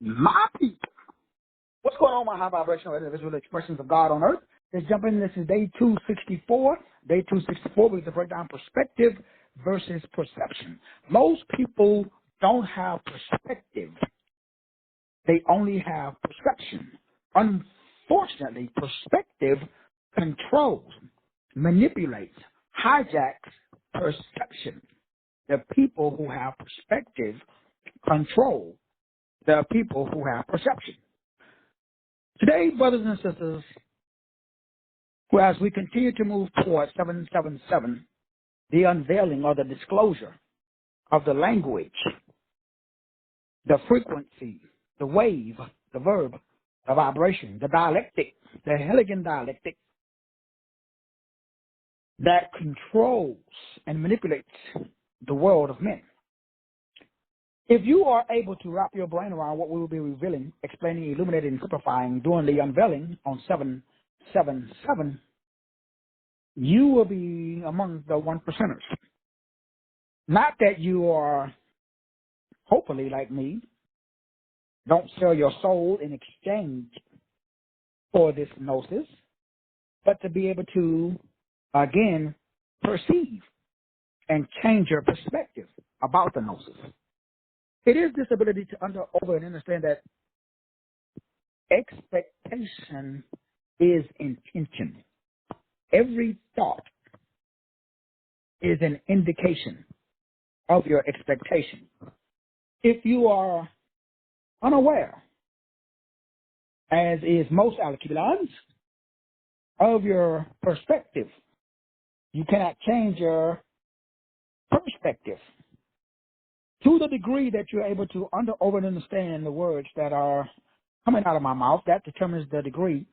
My people. What's going on, my high vibrational individual expressions of God on earth? Let's jump in. This is day 264. Day 264, we can break down perspective versus perception. Most people don't have perspective. They only have perception. Unfortunately, perspective controls, manipulates, hijacks perception. The people who have perspective control the people who have perception. Today, brothers and sisters, as we continue to move toward 777, the unveiling or the disclosure of the language, the frequency, the wave, the verb, the vibration, the dialectic, the Hegelian dialectic that controls and manipulates the world of men. If you are able to wrap your brain around what we will be revealing, explaining, illuminating, and simplifying during the unveiling on 777, you will be among the 1%ers. Not that you are, hopefully like me, don't sell your soul in exchange for this gnosis, but to be able to, again, perceive and change your perspective about the gnosis. It is this ability to over and understand that expectation is intention. Every thought is an indication of your expectation. If you are unaware, as is most alkylons, of your perspective, you cannot change your perspective. To the degree that you're able to over and understand the words that are coming out of my mouth, that determines the degree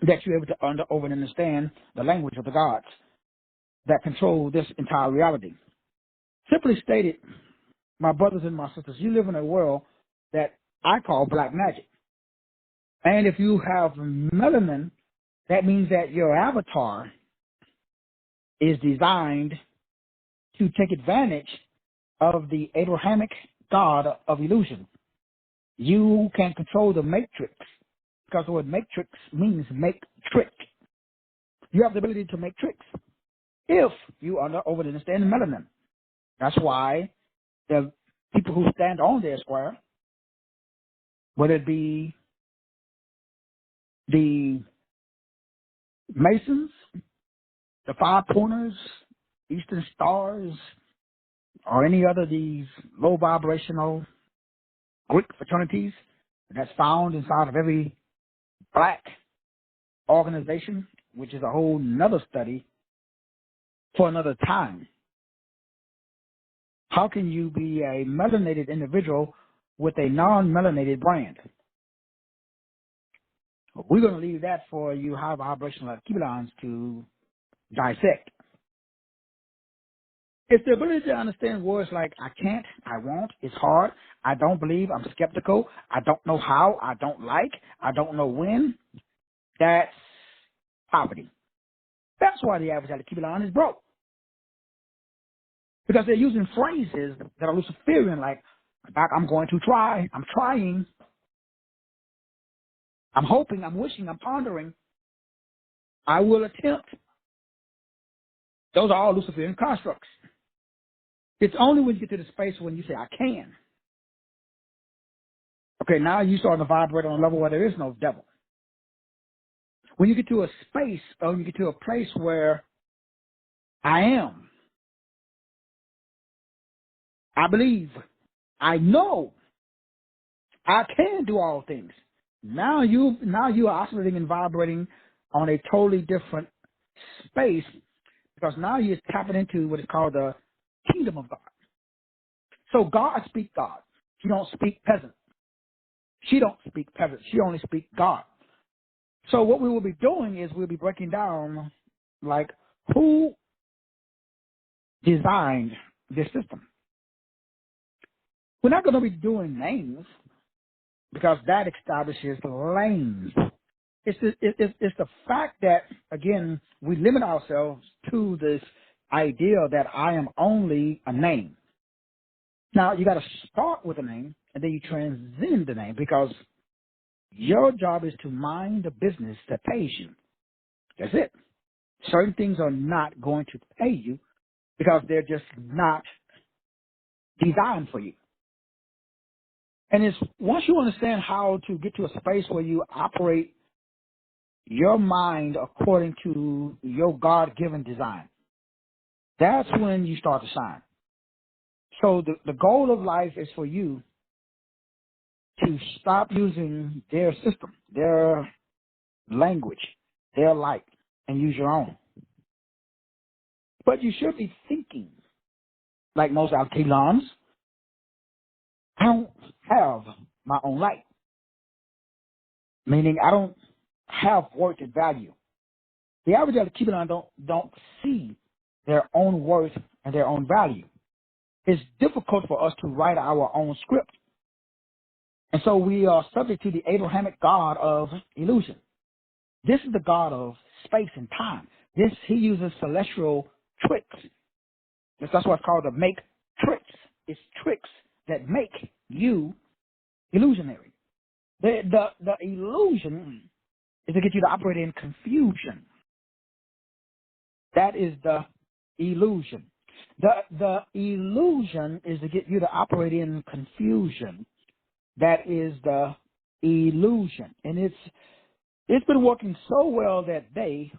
that you're able to over and understand the language of the gods that control this entire reality. Simply stated, my brothers and my sisters, you live in a world that I call black magic. And if you have melanin, that means that your avatar is designed to take advantage of the Abrahamic God of illusion. You can control the matrix, because the word matrix means make trick. You have the ability to make tricks if you over understand melanin. That's why the people who stand on their square, whether it be the Masons, the Five Pointers, Eastern Stars, or any other of these low vibrational Greek fraternities that's found inside of every black organization, which is a whole nother study for another time. How can you be a melanated individual with a non-melanated brand? We're going to leave that for you high vibrational alkylons to dissect. It's the ability to understand words like I can't, I won't, it's hard, I don't believe, I'm skeptical, I don't know how, I don't like, I don't know when. That's poverty. That's why the average alkylon is broke. Because they're using phrases that are Luciferian, like, I'm going to try, I'm trying, I'm hoping, I'm wishing, I'm pondering, I will attempt. Those are all Luciferian constructs. It's only when you get to the space when you say, I can. Okay, now you're starting to vibrate on a level where there is no devil. When you get to a space, or when you get to a place where I am, I believe, I know, I can do all things. Now you are oscillating and vibrating on a totally different space, because now you're tapping into what is called the kingdom of God. So God speaks God. He don't speak peasant. She don't speak peasant. She only speaks God. So what we will be doing is we'll be breaking down, like, who designed this system. We're not going to be doing names, because that establishes lanes. It's the fact that, again, we limit ourselves to this idea that I am only a name. Now, you got to start with a name, and then you transcend the name because your job is to mind the business that pays you. That's it. Certain things are not going to pay you because they're just not designed for you. And it's once you understand how to get to a space where you operate your mind according to your God-given design, that's when you start to shine. So the goal of life is for you to stop using their system, their language, their light, and use your own. But you should be thinking like most Alkelons. I don't have my own light, meaning I don't have worth and value. The average Alkelon don't see their own worth and their own value. It's difficult for us to write our own script. And so we are subject to the Abrahamic God of illusion. This is the God of space and time. He uses celestial tricks. That's why it's called the make tricks. It's tricks that make you illusionary. The illusion is to get you to operate in confusion. That is the illusion. The illusion is to get you to operate in confusion. That is the illusion. And it's been working so well that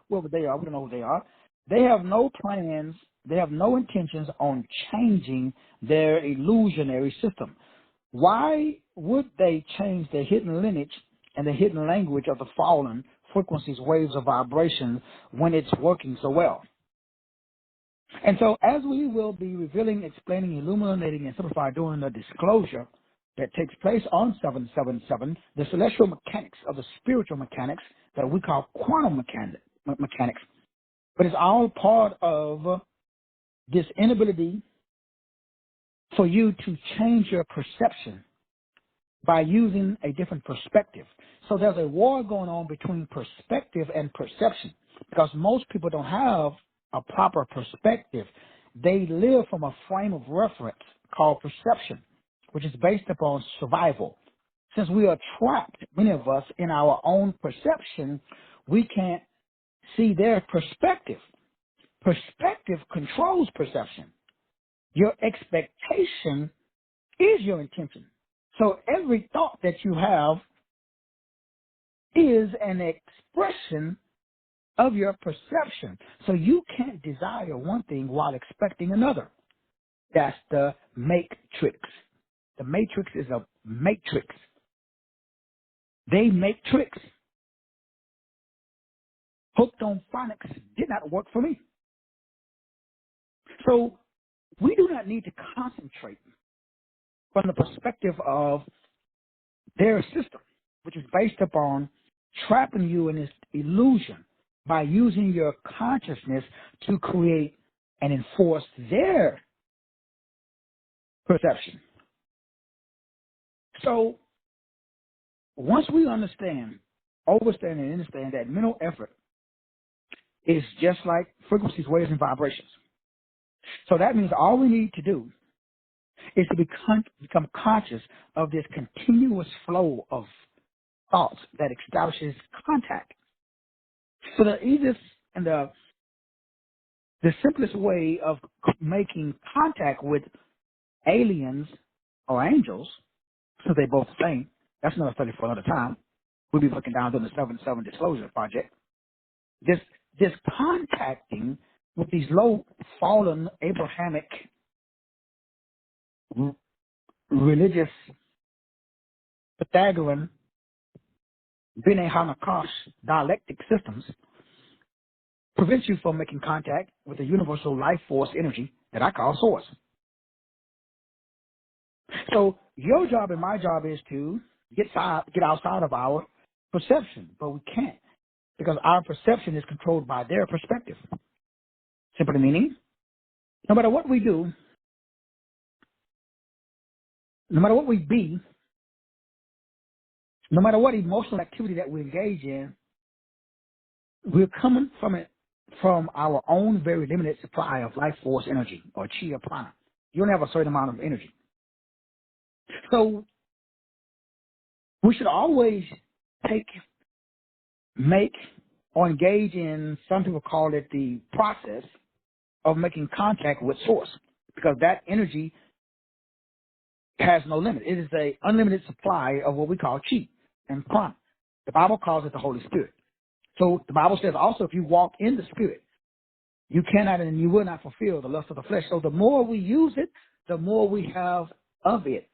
whoever they are, we don't know who they are, they have no plans, they have no intentions on changing their illusionary system. Why would they change the hidden lineage and the hidden language of the fallen frequencies, waves of vibration when it's working so well? And so as we will be revealing, explaining, illuminating, and simplifying during the disclosure that takes place on 777, the celestial mechanics of the spiritual mechanics that we call quantum mechanics. But it's all part of this inability for you to change your perception by using a different perspective. So there's a war going on between perspective and perception because most people don't have a proper perspective. They live from a frame of reference called perception, which is based upon survival. Since we are trapped, many of us, in our own perception, we can't see their perspective. Perspective controls perception. Your expectation is your intention. So every thought that you have is an expression of your perception. So you can't desire one thing while expecting another. That's the matrix. The matrix is a matrix. They make tricks. Hooked on phonics did not work for me. So we do not need to concentrate from the perspective of their system, which is based upon trapping you in this illusion by using your consciousness to create and enforce their perception. So once we understand, overstand, and understand that mental effort is just like frequencies, waves, and vibrations. So that means all we need to do is to become conscious of this continuous flow of thoughts that establishes contact. So the easiest and the simplest way of making contact with aliens or angels, since they're both the same, that's another study for another time. We'll be looking down on the 7-7 Disclosure Project. This contacting with these low fallen Abrahamic religious Pythagorean Bene Hanakash dialectic systems prevents you from making contact with the universal life force energy that I call source. So your job and my job is to get outside of our perception, but we can't because our perception is controlled by their perspective. Simply meaning, no matter what we do, no matter what we be, no matter what emotional activity that we engage in, we're coming from our own very limited supply of life force energy or chi or prana. You only have a certain amount of energy. So We should always take, make, or engage in, some people call it the process of making contact with source, because that energy has no limit. It is an unlimited supply of what we call chi and prana. The Bible calls it the Holy Spirit. So the Bible says also, if you walk in the Spirit, you cannot and you will not fulfill the lust of the flesh. So the more we use it, the more we have of it,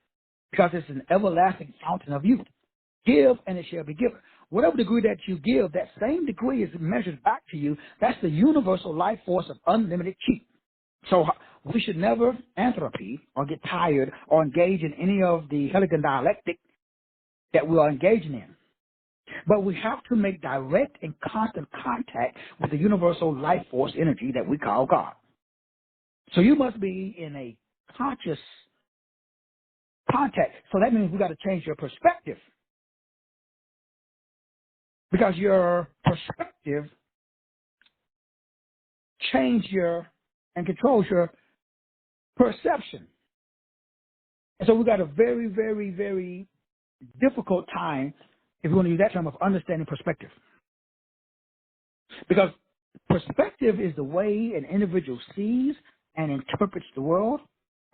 because it's an everlasting fountain of youth. Give and it shall be given. Whatever degree that you give, that same degree is measured back to you. That's the universal life force of unlimited chi. So we should never entropy or get tired or engage in any of the Hegelian dialectic that we are engaging in. But we have to make direct and constant contact with the universal life force energy that we call God. So you must be in a conscious contact. So that means we got to change your perspective, because your perspective changes your and controls your perception. And so we got a very, very, very difficult time, if you want to use that term, of understanding perspective. Because perspective is the way an individual sees and interprets the world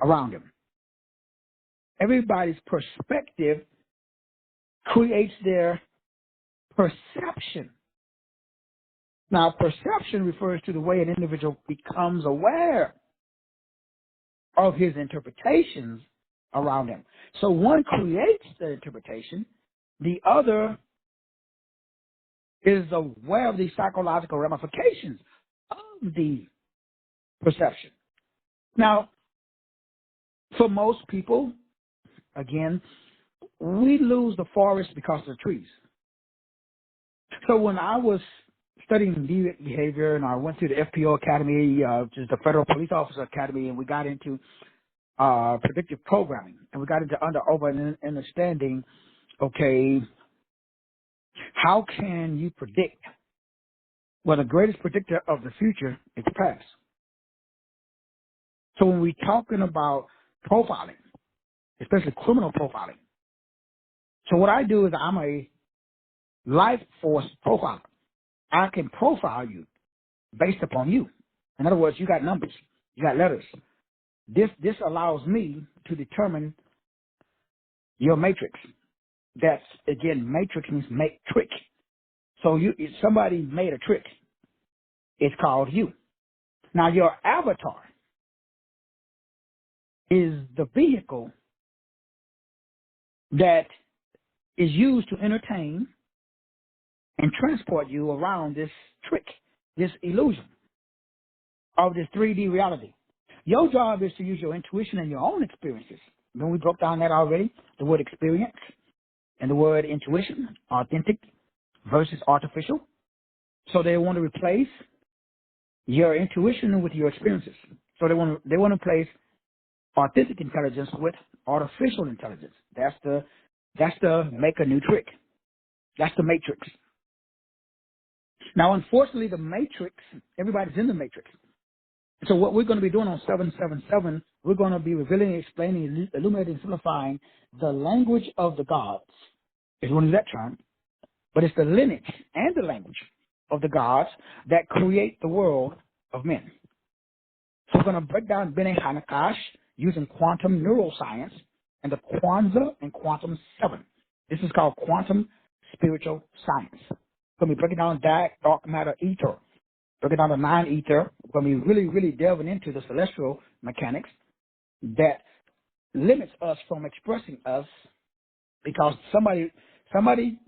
around him. Everybody's perspective creates their perception. Now, perception refers to the way an individual becomes aware of his interpretations around him. So one creates the interpretation, the other is aware of the psychological ramifications of the perception. Now, for most people, again, we lose the forest because of the trees. So when I was studying deviant behavior, and I went through the FPO Academy, which is the Federal Police Officer Academy, and we got into predictive programming, and we got into understanding, okay, how can you predict? Well, the greatest predictor of the future is the past. So when we're talking about profiling, especially criminal profiling, so what I do is I'm a life force profiler. I can profile you based upon you. In other words, you got numbers, you got letters. This allows me to determine your matrix. That's, again, matrix means make trick. So if somebody made a trick, it's called you. Now, your avatar is the vehicle that is used to entertain and transport you around this trick, this illusion of this 3D reality. Your job is to use your intuition and your own experiences. Then we broke down that already, the word experience and the word intuition, authentic versus artificial. So they want to replace your intuition with your experiences. So they want to replace authentic intelligence with artificial intelligence. That's the make a new trick. That's the matrix. Now, unfortunately, the matrix, everybody's in the matrix. So what we're going to be doing on 777, we're going to be revealing, explaining, illuminating, simplifying the language of the gods, if you want to use that term, but it's the lineage and the language of the gods that create the world of men. So we're going to break down Bene Hanakash using quantum neuroscience and the Kwanzaa and Quantum 7. This is called quantum spiritual science. We're going to be breaking down dark matter ether, breaking down the non-ether. We're going to be really, really delving into the celestial mechanics that limits us from expressing us, because somebody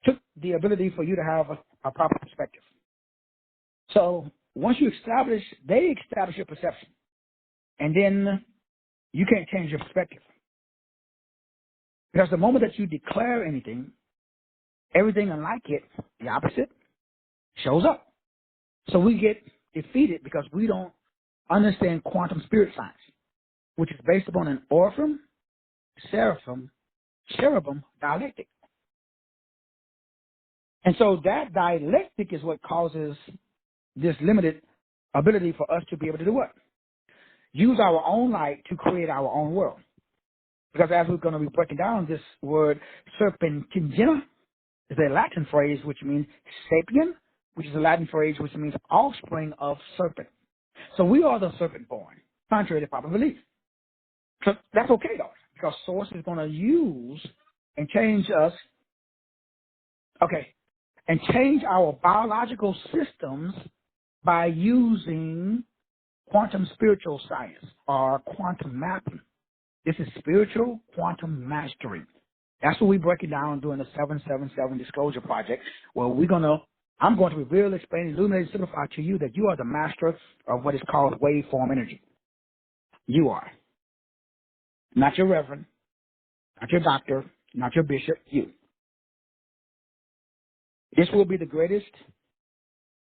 took the ability for you to have a proper perspective. So once they establish your perception, and then you can't change your perspective. Because the moment that you declare anything, everything unlike it, the opposite, shows up. So we get defeated because we don't understand quantum spirit science, which is based upon an orphan, seraphim, cherubim dialectic. And so that dialectic is what causes this limited ability for us to be able to do what? Use our own light to create our own world. Because as we're going to be breaking down this word serpentingina is a Latin phrase which means sapien, which is a Latin phrase which means offspring of serpent. So we are the serpent born, contrary to popular belief. So that's okay though, because Source is going to use and change us, and change our biological systems by using quantum spiritual science or quantum mapping. This is spiritual quantum mastery. That's what we break it down during the 777 Disclosure Project, where I'm going to reveal, explain, illuminate, and simplify to you that you are the master of what is called waveform energy. You are. Not your reverend, not your doctor, not your bishop, you. This will be the greatest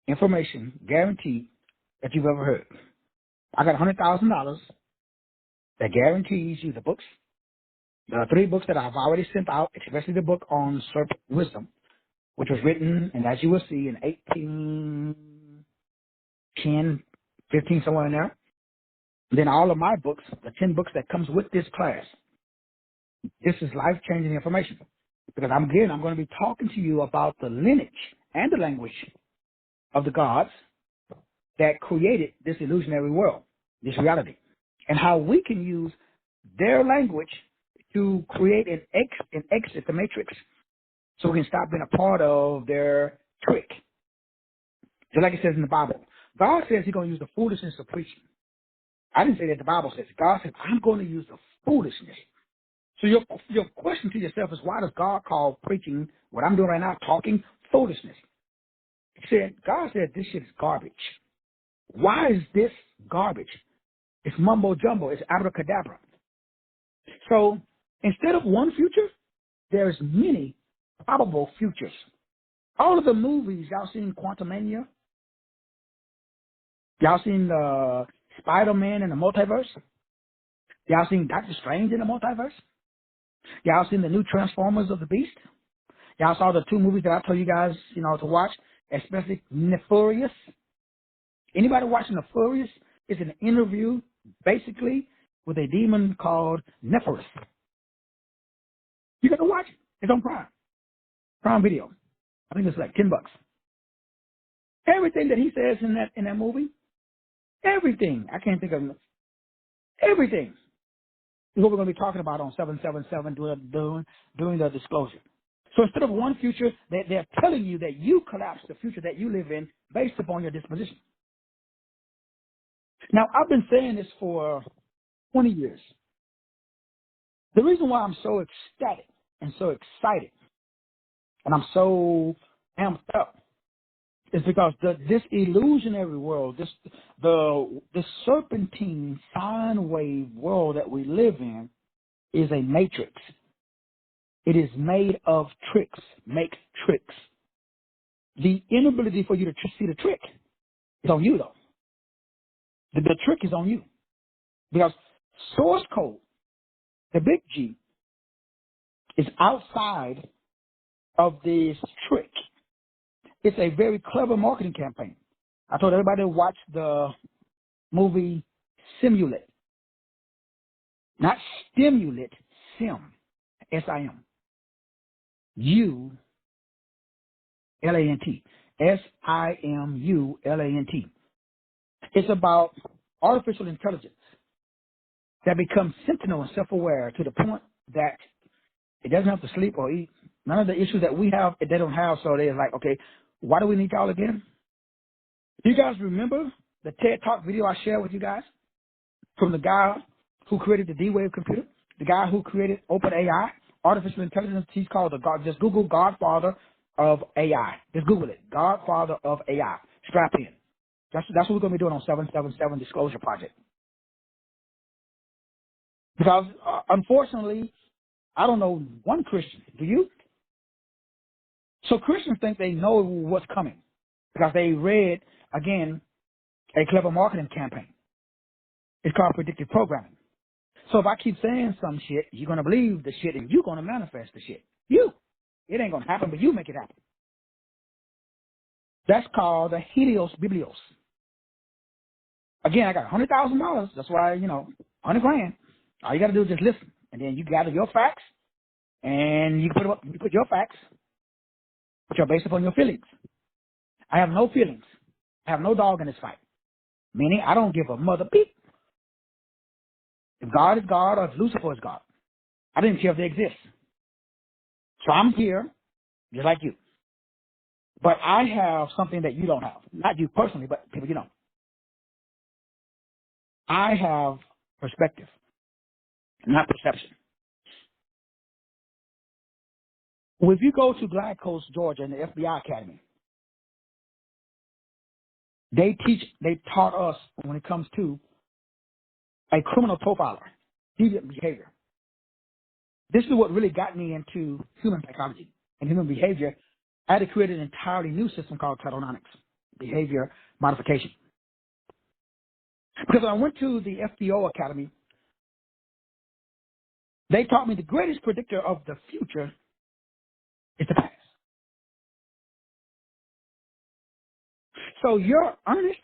information guaranteed that you've ever heard. I got $100,000 that guarantees you the books. There are 3 books that I've already sent out, especially the book on serpent wisdom, which was written, and as you will see, in 1810, 15, somewhere in there. Then all of my books, the 10 books that comes with this class. This is life-changing information. Because I'm going to be talking to you about the lineage and the language of the gods that created this illusionary world, this reality, and how we can use their language to create an exit the matrix so we can stop being a part of their trick. Just like it says in the Bible. God says he's going to use the foolishness of preaching. I didn't say that, the Bible says. God said, I'm going to use the foolishness. So your question to yourself is, why does God call preaching, what I'm doing right now, talking, foolishness? God said this shit is garbage. Why is this garbage? It's mumbo jumbo. It's abracadabra. So instead of one future, there's many probable futures. All of the movies, y'all seen Quantumania? Y'all seen Spider-Man in the multiverse? Y'all seen Doctor Strange in the multiverse? Y'all seen the new Transformers of the Beast? Y'all saw the 2 movies that I told you guys, to watch, especially Nefarious. Anybody watching Nefarious? It's an interview, basically, with a demon called Nefarious. You got to watch it. It's on Prime Video. I think it's like $10. Everything that he says in that movie, everything, I can't think of everything, is what we're going to be talking about on 777 during the disclosure. So instead of one future, they're telling you that you collapse the future that you live in based upon your disposition. Now, I've been saying this for 20 years. The reason why I'm so ecstatic and so excited and I'm so amped up is because this illusionary world, this serpentine sine wave world that we live in is a matrix. It is made of tricks, make tricks. The inability for you to see the trick is on you, though. The trick is on you. Because source code, the big G, is outside of this trick. It's a very clever marketing campaign. I told everybody to watch the movie Simulate. Not Stimulate, Sim, S-I-M. U-L-A-N-T. S-I-M-U-L-A-N-T. It's about artificial intelligence that becomes sentinel and self-aware to the point that it doesn't have to sleep or eat. None of the issues that we have, they don't have, so they're like, okay, why do we need y'all again? Do you guys remember the TED Talk video I shared with you guys from the guy who created the D-Wave computer, the guy who created OpenAI, artificial intelligence? He's called just Google Godfather of AI. Just Google it, Godfather of AI. Strap in. That's what we're going to be doing on 777 Disclosure Project. Because, unfortunately, I don't know one Christian. Do you? So Christians think they know what's coming because they read, again, a clever marketing campaign. It's called predictive programming. So if I keep saying some shit, you're going to believe the shit and you're going to manifest the shit. You. It ain't going to happen, but you make it happen. That's called the Helios Biblios. Again, I got $100,000. That's why, $100 grand. All you got to do is just listen and then you gather your facts, and you put your facts, which are based upon your feelings. I have no feelings. I have no dog in this fight. Meaning, I don't give a mother peep if God is God or if Lucifer is God. I didn't care if they exist. So I'm here, just like you. But I have something that you don't have. Not you personally, but people you know. I have perspective, not perception. Well, if you go to Glad Coast, Georgia, in the FBI Academy, they taught us when it comes to a criminal profiler, deviant behavior. This is what really got me into human psychology and human behavior. I had to create an entirely new system called Tridonics, behavior modification. Because when I went to the FBO Academy, they taught me the greatest predictor of the future is the past. So your earnest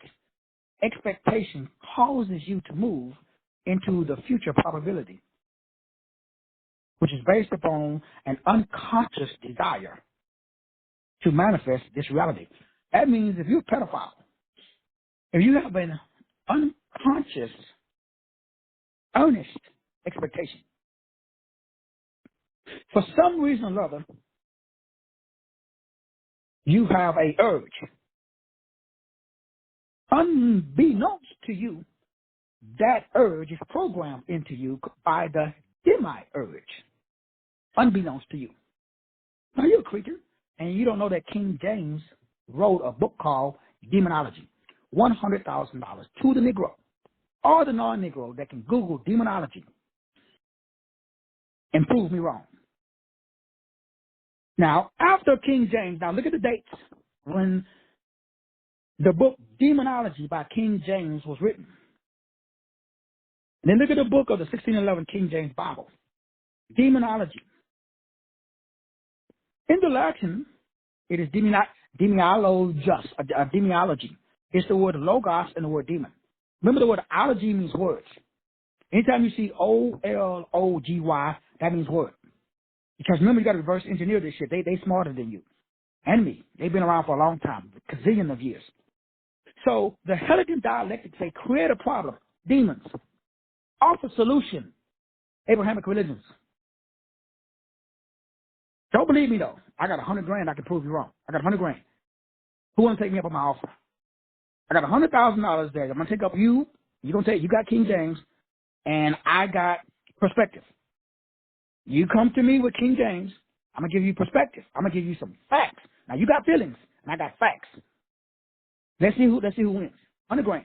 expectation causes you to move into the future probability, which is based upon an unconscious desire to manifest this reality. That means if you're a pedophile, if you have an unconscious, earnest expectation, for some reason or other, you have a urge. Unbeknownst to you, that urge is programmed into you by the demi-urge. Unbeknownst to you. Now you're a creature, and you don't know that King James wrote a book called Demonology. $100,000 to the Negro or the non-Negro that can Google demonology and prove me wrong. Now, after King James, now look at the dates when the book Demonology by King James was written. And then look at the book of the 1611 King James Bible. Demonology. In the Latin, it is demiologus, demiology. It's the word logos and the word demon. Remember, the word ology means words. Anytime you see O-L-O-G-Y, that means word. Because remember, you got to reverse engineer this shit. They smarter than you and me. They've been around for a long time, a gazillion of years. So the Hegelian dialectics say create a problem, demons, offer solution, Abrahamic religions. Don't believe me though. I got $100,000. I can prove you wrong. I got $100,000. Who want to take me up on my offer? I got $100,000 there. I'm gonna take up you. You got King James, and I got perspective. You come to me with King James, I'm gonna give you perspective. I'm gonna give you some facts. Now you got feelings, and I got facts. Let's see who wins. $100,000.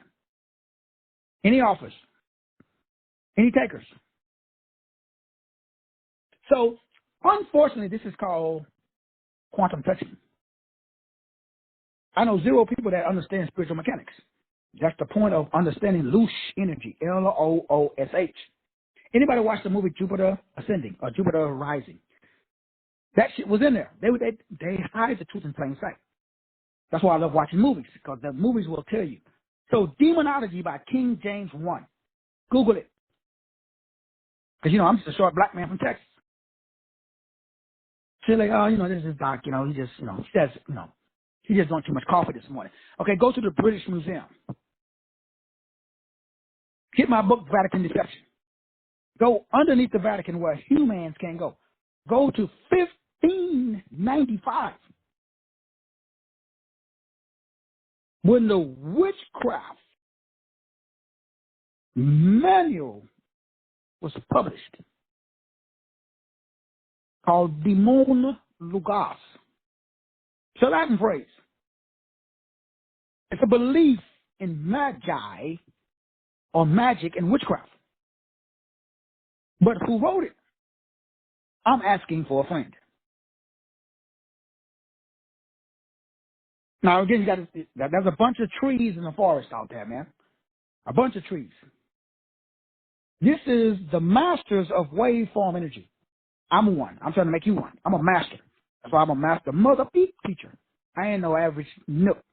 Any offers? Any takers? So unfortunately, this is called quantum touching. I know zero people that understand spiritual mechanics. That's the point of understanding loose energy, L-O-O-S-H. Anybody watch the movie Jupiter Ascending or Jupiter Rising? That shit was in there. They hide the truth in plain sight. That's why I love watching movies, because the movies will tell you. So Demonology by King James I. Google it. Because, I'm just a short black man from Texas. So like, this is Doc, he just, he says, he just drank too much coffee this morning. Okay, go to the British Museum. Get my book, Vatican Deception. Go underneath the Vatican where humans can't go. Go to 1595. When the witchcraft manual was published, called Demon Lugos. It's a Latin phrase. It's a belief in magi or magic and witchcraft. But who wrote it? I'm asking for a friend. Now, again, there's a bunch of trees in the forest out there, man. A bunch of trees. This is the masters of waveform energy. I'm one. I'm trying to make you one. I'm a master. That's why I'm a master mother beat teacher. I ain't no average nook.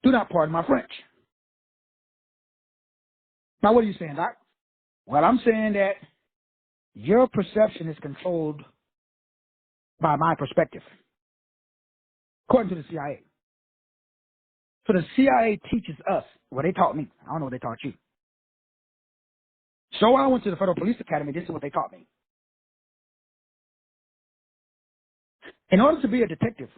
Do not pardon my French. Now, what are you saying, Doc? Well, I'm saying that Your perception is controlled by my perspective, according to the CIA. So the CIA teaches us what they taught me. I don't know what they taught you. So when I went to the Federal Police Academy, this is what they taught me. In order to be a detective,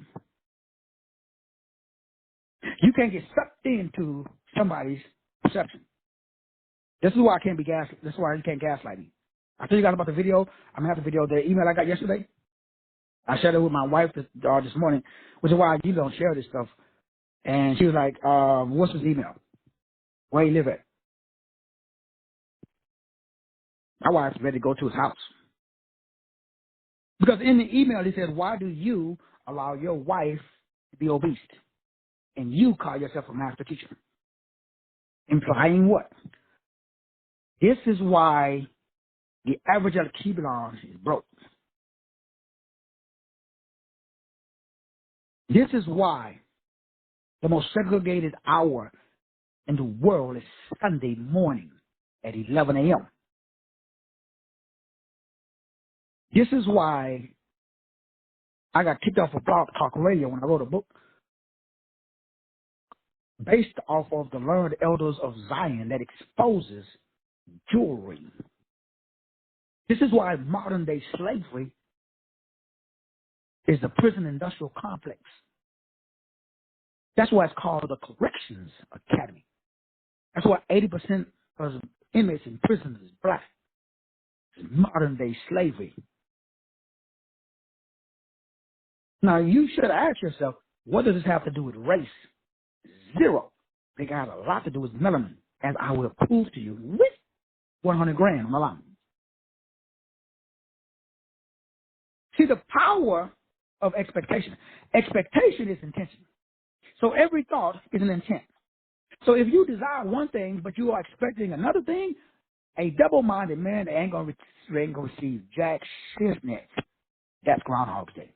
you can't get sucked into somebody's perception. This is why I can't be gas. This is why you can't gaslight me. I told you guys about the video. I'm gonna have the video, the email I got yesterday. I shared it with my wife this morning, which is why you don't share this stuff. And she was like, what's his email? Where he live at? My wife's ready to go to his house. Because in the email, he said, why do you allow your wife to be obese? And you call yourself a master teacher. Implying what? This is why the average Kibulon is broke. This is why the most segregated hour in the world is Sunday morning at 11 a.m. This is why I got kicked off of Blog Talk Radio when I wrote a book based off of the learned elders of Zion that exposes jewelry. This is why modern day slavery is the prison industrial complex. That's why it's called the Corrections Academy. That's why 80% of inmates in prisons is black. It's modern day slavery. Now you should ask yourself, what does this have to do with race? Zero. It got a lot to do with melanin, as I will prove to you with 100 grand on the line. See, the power of expectation. Expectation is intention. So every thought is an intent. So if you desire one thing, but you are expecting another thing, a double-minded man ain't gonna receive jack shiznit. That's Groundhog's Day.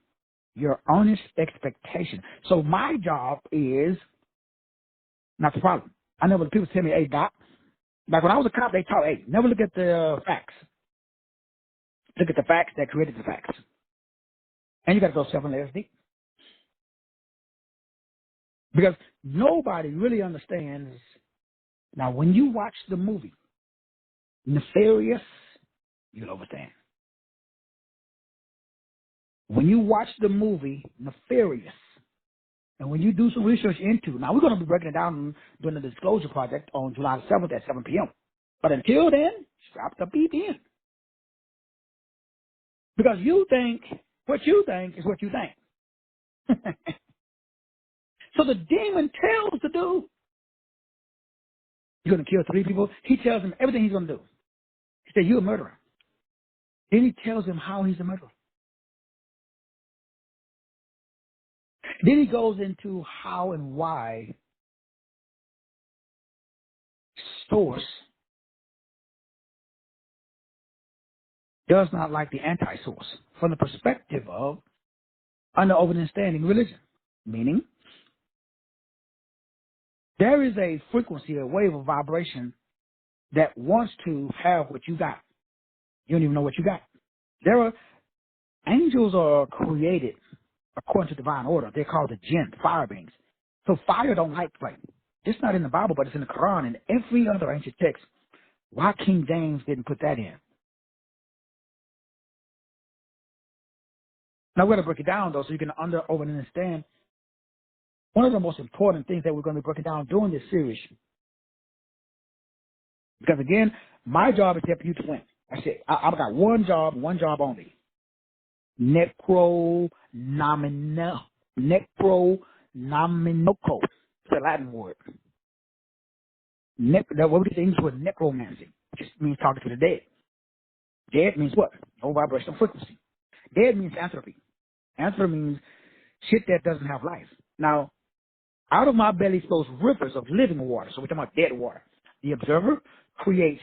Your earnest expectation. So my job is not the problem. I know when people tell me, hey, Doc, like when I was a cop, they taught, hey, never look at the facts. Look at the facts that created the facts. And you got to go 7 layers deep. Because nobody really understands. Now, when you watch the movie, Nefarious, you'll understand. When you watch the movie, Nefarious, and when you do some research into, now we're going to be breaking it down during the Disclosure Project on July 7th at 7 p.m. But until then, strap the beat in. Because you think, what you think is what you think. So the demon tells the dude, you're going to kill 3 people. He tells him everything he's going to do. He said, you're a murderer. Then he tells him how he's a murderer. Then he goes into how and why Source does not like the anti-source from the perspective of under overstanding religion. Meaning, there is a frequency, a wave of vibration that wants to have what you got. You don't even know what you got. Angels are created according to divine order. They're called the jinn, fire beings. So fire don't like flame. It's not in the Bible, but it's in the Quran and every other ancient text. Why King James didn't put that in? Now we're going to break it down, though, so you can understand. One of the most important things that we're going to be breaking down during this series, because again, my job is to help you to win. That's it. I've got one job only. Necronominico. It's a Latin word. What we get the English word necromancy. Just means talking to the dead. Dead means what? No vibrational frequency. Dead means entropy. Entropy means shit that doesn't have life. Now, out of my belly flows rivers of living water. So we're talking about dead water. The observer creates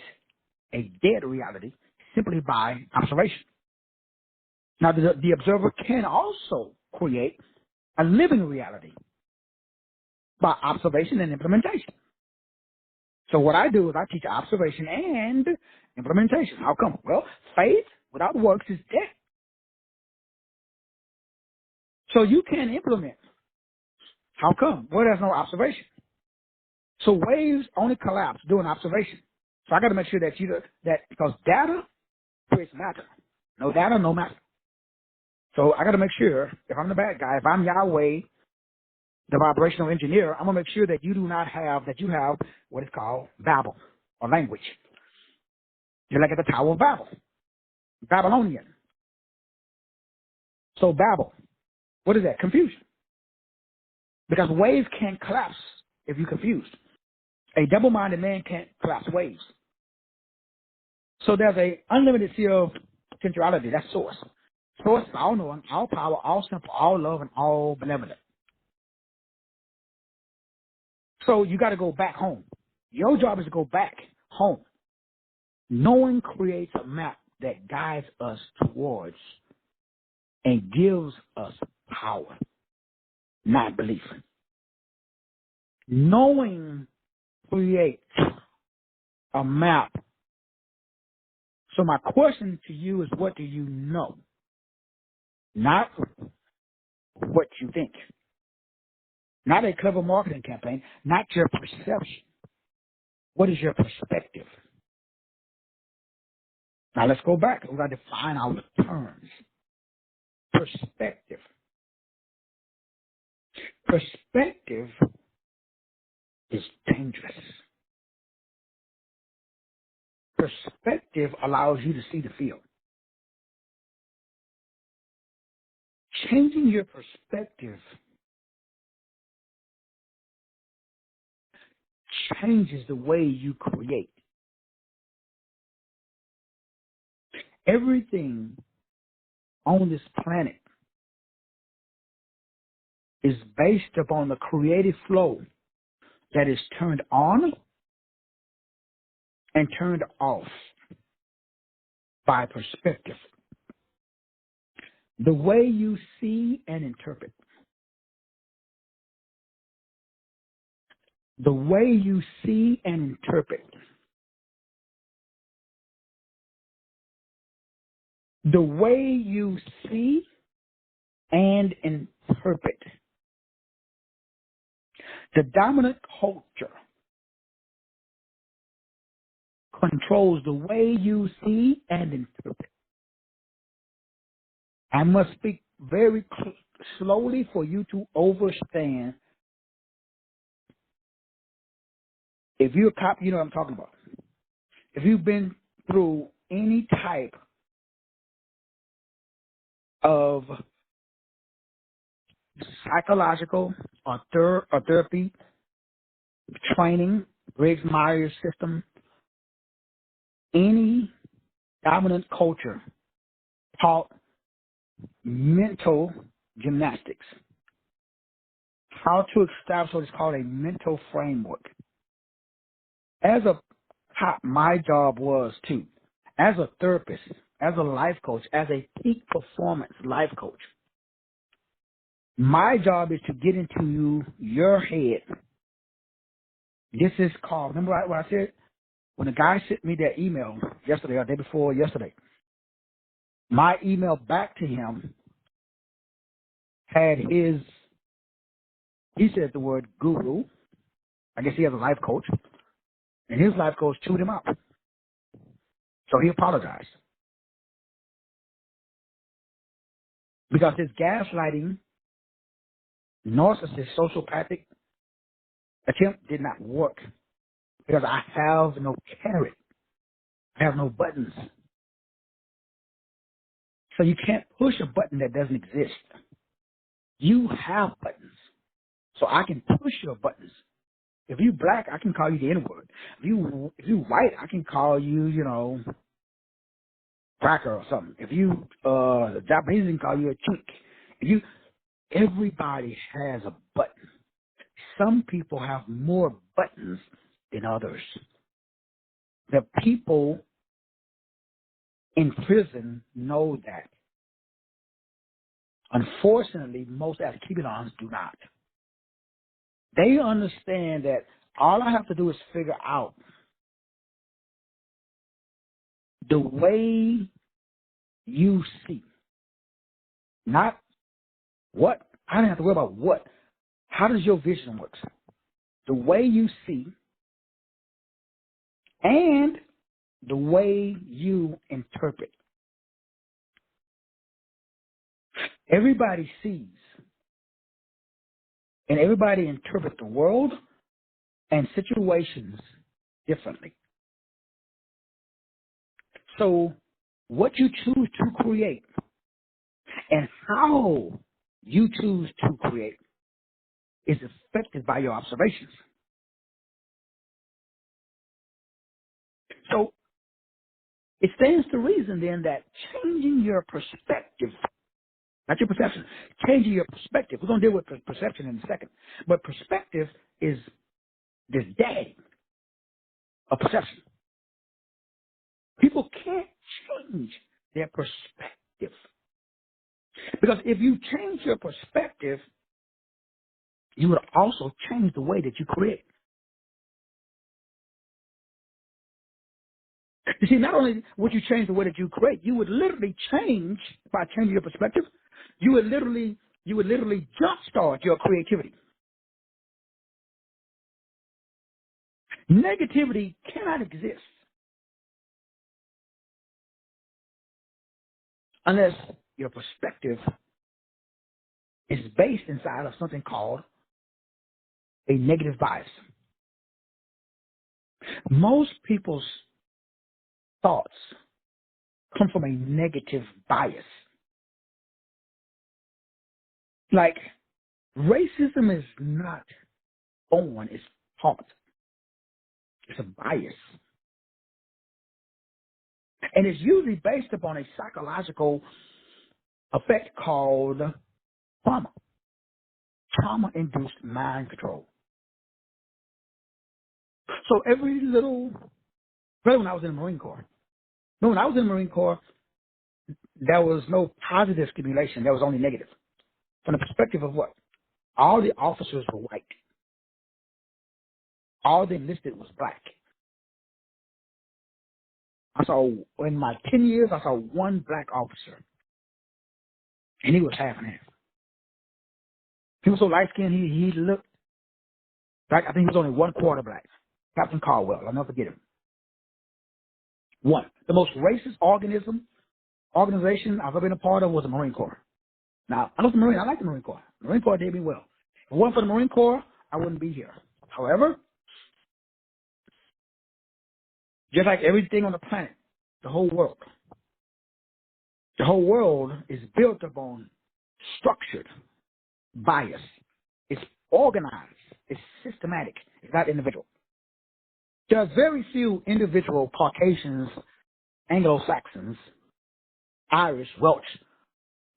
a dead reality simply by observation. Now, the observer can also create a living reality by observation and implementation. So what I do is I teach observation and implementation. How come? Well, faith without works is dead. So you can't implement. How come? Well, there's no observation. So waves only collapse during observation. So I got to make sure that because data creates matter. No data, no matter. So I got to make sure, if I'm the bad guy, if I'm Yahweh, the vibrational engineer, I'm going to make sure that you have what is called Babel, or language. You're like at the Tower of Babel, Babylonian. So Babel, what is that? Confusion. Because waves can't collapse if you're confused. A double-minded man can't collapse waves. So there's a unlimited sea of potentiality. That's source. Source is all knowing, all power, all simple, all love, and all benevolent. So you got to go back home. Your job is to go back home. Knowing creates a map that guides us towards and gives us power, not belief. Knowing creates a map. So my question to you is, what do you know? Not what you think. Not a clever marketing campaign, not your perception. What is your perspective? Now let's go back. We've got to define our terms. Perspective. Perspective is dangerous. Perspective allows you to see the field. Changing your perspective changes the way you create. Everything on this planet is based upon the creative flow that is turned on and turned off by perspective. The way you see and interpret. The way you see and interpret. The way you see and interpret. The dominant culture controls the way you see and interpret. I must speak very slowly for you to understand. If you're a cop, you know what I'm talking about. If you've been through any type of psychological or therapy training, Briggs-Myers system, any dominant culture taught mental gymnastics, how to establish what is called a mental framework. As a cop, my job was to, as a therapist, as a life coach, as a peak performance life coach, my job is to get into your head. This is called, remember what I said? When the guy sent me that email yesterday or day before yesterday, my email back to him had he said the word guru. I guess he has a life coach. And his life coach chewed him up. So he apologized. Because his gaslighting, narcissist, sociopathic attempt did not work. Because I have no carrot. I have no buttons. So you can't push a button that doesn't exist. You have buttons. So I can push your buttons. If you black, I can call you the N-word. If you white, I can call you, cracker or something. If you Japanese, I can call you a chink. Everybody has a button. Some people have more buttons than others. The people in prison know that. Unfortunately, most Ashkebans do not. They understand that all I have to do is figure out the way you see. Not what. I don't have to worry about what. How does your vision work? The way you see and the way you interpret. Everybody sees and everybody interprets the world and situations differently. So what you choose to create and how you choose to create is affected by your observations. So it stands to reason then that changing your perspective, not your perception, changing your perspective. We're going to deal with perception in a second. But perspective is this daddy of perception. People can't change their perspective. Because if you change your perspective, you would also change the way that you create. You see, not only would you change the way that you create, you would literally change by changing your perspective. You would literally jumpstart your creativity. Negativity cannot exist unless your perspective is based inside of something called a negative bias. Most people's thoughts come from a negative bias. Like, racism is not born, it's taught. It's a bias. And it's usually based upon a psychological effect called trauma. Trauma-induced mind control. So every little, really when I was in the Marine Corps, when I was in the Marine Corps, there was no positive stimulation. There was only negative. From the perspective of what? All the officers were white. All the enlisted was black. I saw, in my 10 years, I saw one black officer. And he was half and half. He was so light-skinned, he looked like, I think he was only 1/4 black. Captain Caldwell, I'll never forget him. One. The most racist organization I've ever been a part of was the Marine Corps. Now, I like the Marine Corps. The Marine Corps did me well. If it weren't for the Marine Corps, I wouldn't be here. However, just like everything on the planet, the whole world is built upon structured bias. It's organized. It's systematic. It's not individual. There are very few individual Caucasians, Anglo-Saxons, Irish, Welsh,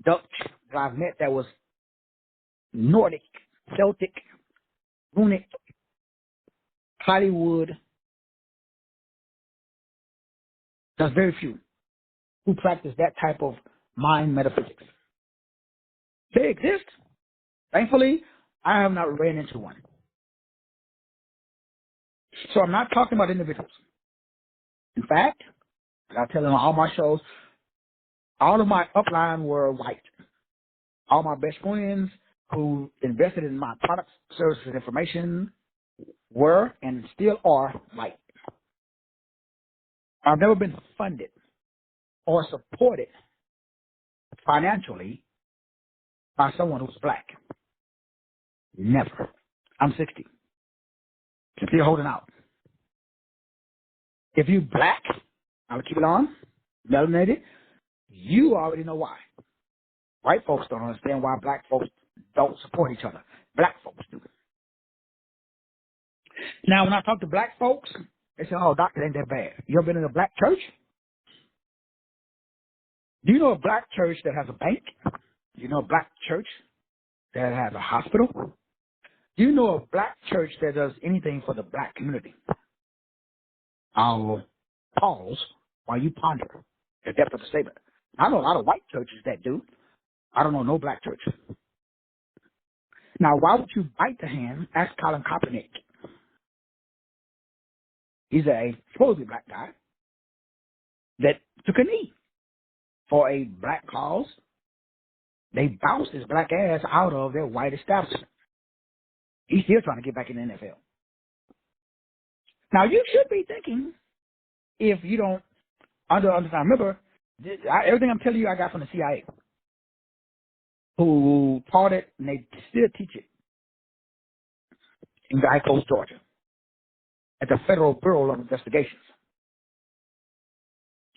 Dutch that I've met that was Nordic, Celtic, Runic, Hollywood. There's very few who practice that type of mind metaphysics. They exist. Thankfully, I have not ran into one. So I'm not talking about individuals. In fact, I tell them on all my shows, all of my upline were white. All my best friends who invested in my products, services, and information were and still are white. I've never been funded or supported financially by someone who's black. Never. I'm 60. I'm still holding out. If you black, I'll keep it on, melanated, you already know why. White folks don't understand why black folks don't support each other. Black folks do. Now, when I talk to black folks, they say, oh, doctor, it ain't that bad. You ever been in a black church? Do you know a black church that has a bank? Do you know a black church that has a hospital? Do you know a black church that does anything for the black community? I'll pause while you ponder the depth of the statement. I know a lot of white churches that do. I don't know no black church. Now, why would you bite the hand? Ask Colin Kaepernick. He's a supposedly black guy that took a knee. for a black cause, they bounced his black ass out of their white establishment. He's still trying to get back in the NFL. Now, you should be thinking, if you don't understand, remember, everything I'm telling you I got from the CIA, who taught it, and they still teach it in Guy Coast, Georgia, at the Federal Bureau of Investigations,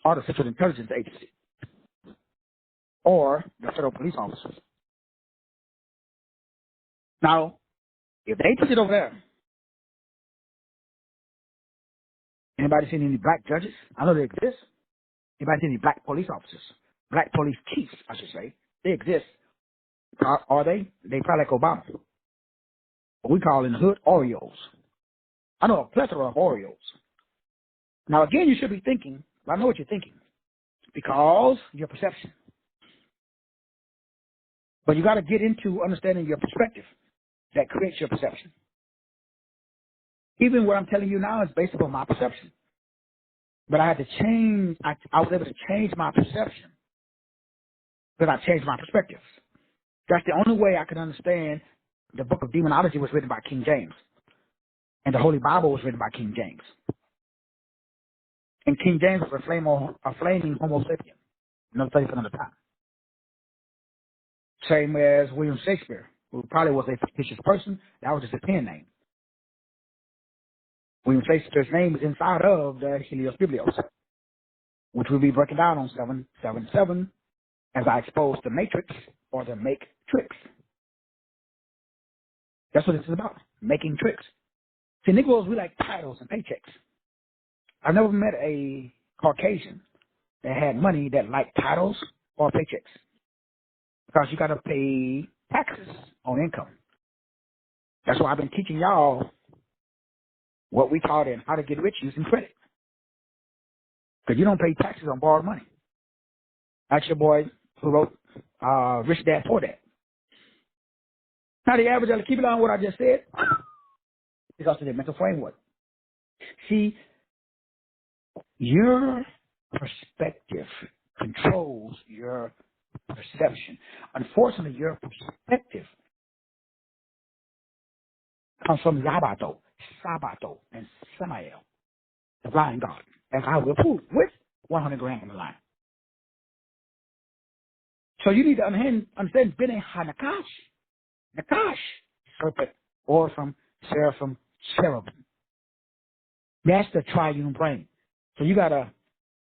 or the Central Intelligence Agency, or the federal police officers. Now, if they teach it over there, anybody seen any black judges? I know they exist. Anybody seen any black police officers? Black police chiefs, I should say. They exist. Are they? They probably like Obama. What we call in the hood Oreos. I know a plethora of Oreos. Now, again, you should be thinking, I know what you're thinking, because your perception. But you got to get into understanding your perspective that creates your perception. Even what I'm telling you now is based upon my perception. But I had to change, I was able to change my perception because I changed my perspective. That's the only way I could understand the book of demonology was written by King James. And the Holy Bible was written by King James. And King James was a flaming homo sapien. Another study for another time. Same as William Shakespeare, who probably was a fictitious person. That was just a pen name. William Shakespeare's name is inside of the Helios Biblios, which will be breaking down on 777 as I expose the matrix or the make tricks. That's what this is about, making tricks. See, Negroes, we like titles and paychecks. I've never met a Caucasian that had money that liked titles or paychecks, because you got to pay taxes on income. That's why I've been teaching y'all what we taught in How to Get Rich Using Credit. Because you don't pay taxes on borrowed money. That's your boy who wrote Rich Dad, Poor Dad. Now, the average, I'll keep it on what I just said, is also the mental framework. See, your perspective controls your perception. Unfortunately, your perspective comes from Zabato, Sabato, and Samael, the blind God, as I will prove with 100 grand on the line. So you need to understand Bene HaNakash, Nakash, serpent, Orphan, Seraphim, Cherubim. That's the triune brain. So you got a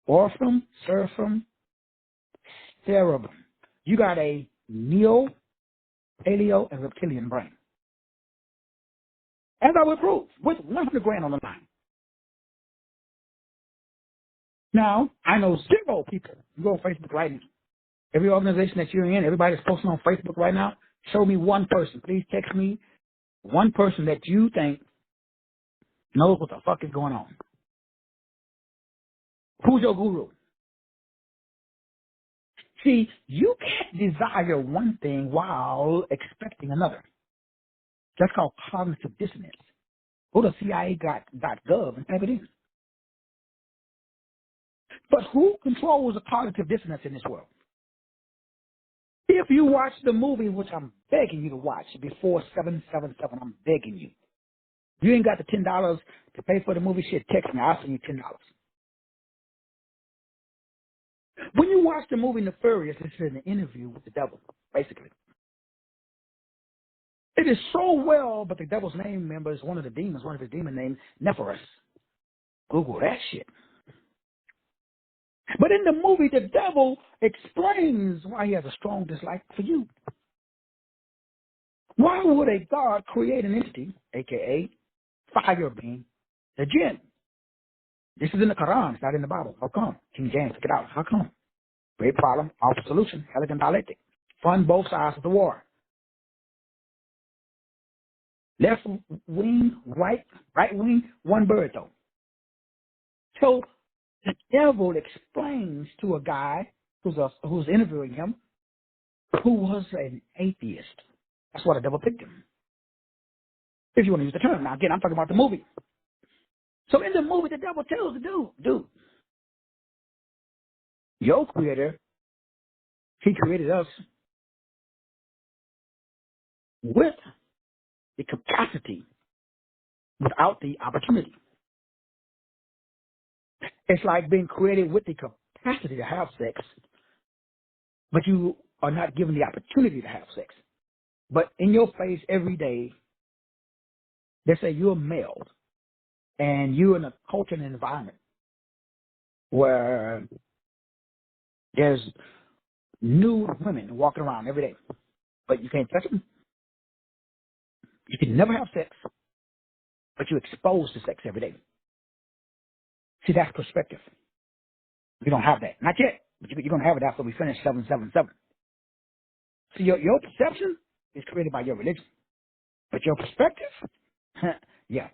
Orphan, Seraphim, Cherubim. You got a Neo, Paleo, and Reptilian brain. As I will prove, with 100 grand on the line. Now, I know zero people. You go on Facebook right now. Every organization that you're in, everybody's posting on Facebook right now. Show me one person. Please text me one person that you think knows what the fuck is going on. Who's your guru? See, you can't desire one thing while expecting another. That's called cognitive dissonance. Go to CIA.gov and type it in. But who controls the cognitive dissonance in this world? If you watch the movie, which I'm begging you to watch, before 777, I'm begging you. You ain't got the $10 to pay for the movie, shit, text me. I'll send you $10. When you watch the movie Nefarious, this is an interview with the devil, basically. It is so well, but the devil's name, remember, is one of the demons, one of his demon names, Nephirus. Google that shit. But in the movie, the devil explains why he has a strong dislike for you. Why would a God create an entity, a.k.a. fire being, the jinn? This is in the Quran. It's not in the Bible. How come? King James, check it out. How come? Great problem, alpha solution, elegant dialectic. Fund both sides of the war. Left wing, right wing, one bird though. So the devil explains to a guy who's interviewing him, who was an atheist. That's why the devil picked him. If you want to use the term. Now again, I'm talking about the movie. So in the movie, the devil tells the dude, your creator He created us with the capacity without the opportunity. It's like being created with the capacity to have sex, but you are not given the opportunity to have sex. But in your face every day, they say you're male and you're in a culture and environment where there's nude women walking around every day, but you can't touch them. You can never have sex, but you're exposed to sex every day. See, that's perspective. We don't have that. Not yet, but you're going to have it after we finish 777. See, your perception is created by your religion, but your perspective, yeah,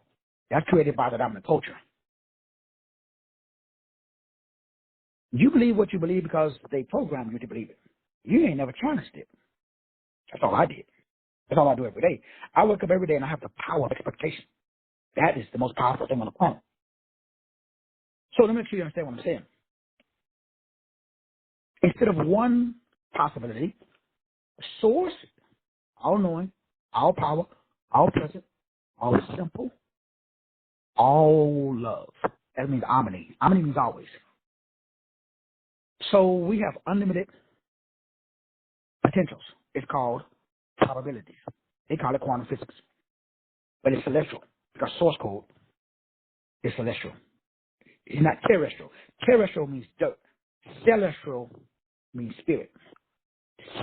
that's created by the dominant culture. You believe what you believe because they programmed you to believe it. You ain't never challenged it. That's all I did. That's all I do every day. I wake up every day and I have the power of expectation. That is the most powerful thing on the planet. So let me make sure you understand what I'm saying. Instead of one possibility, source, all knowing, all power, all present, all simple, all love. That means omni. Omni means always. So we have unlimited potentials. It's called probabilities. They call it quantum physics. But it's celestial because source code is celestial. It's not terrestrial. Terrestrial means dirt. Celestial means spirit,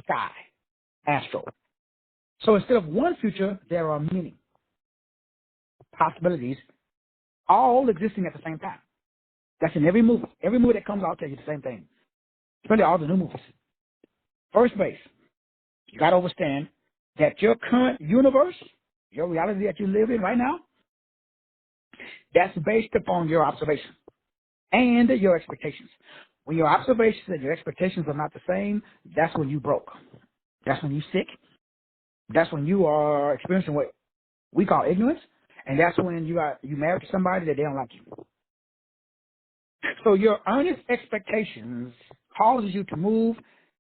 sky, astral. So instead of one future, there are many possibilities, all existing at the same time. That's in every movie. Every movie that comes out tells you the same thing. Especially all the new movies. First base, you got to understand that your current universe, your reality that you live in right now, that's based upon your observation and your expectations. When your observations and your expectations are not the same, that's when you broke. That's when you're sick. That's when you are experiencing what we call ignorance. And that's when you married to somebody that they don't like you. So your earnest expectations causes you to move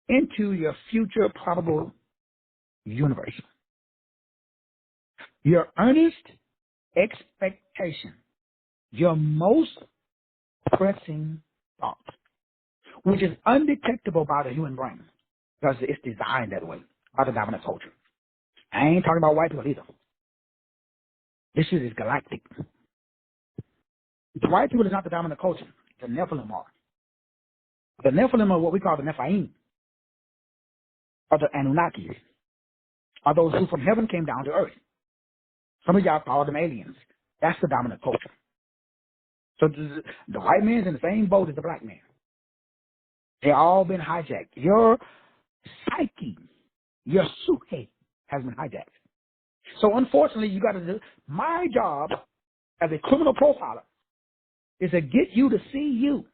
into your future probable universe. Your earnest expectation, your most pressing thought, which is undetectable by the human brain because it's designed that way by the dominant culture. I ain't talking about white people either. This shit is galactic. The white people is not the dominant culture. The Nephilim are. The Nephilim are what we call the Nephilim, or the Anunnakis, are those who from heaven came down to earth. Some of y'all call them aliens. That's the dominant culture. So the white man's in the same boat as the black man. They all been hijacked. Your psyche, your psyche has been hijacked. So unfortunately, you got to do. My job as a criminal profiler is to get you to see you,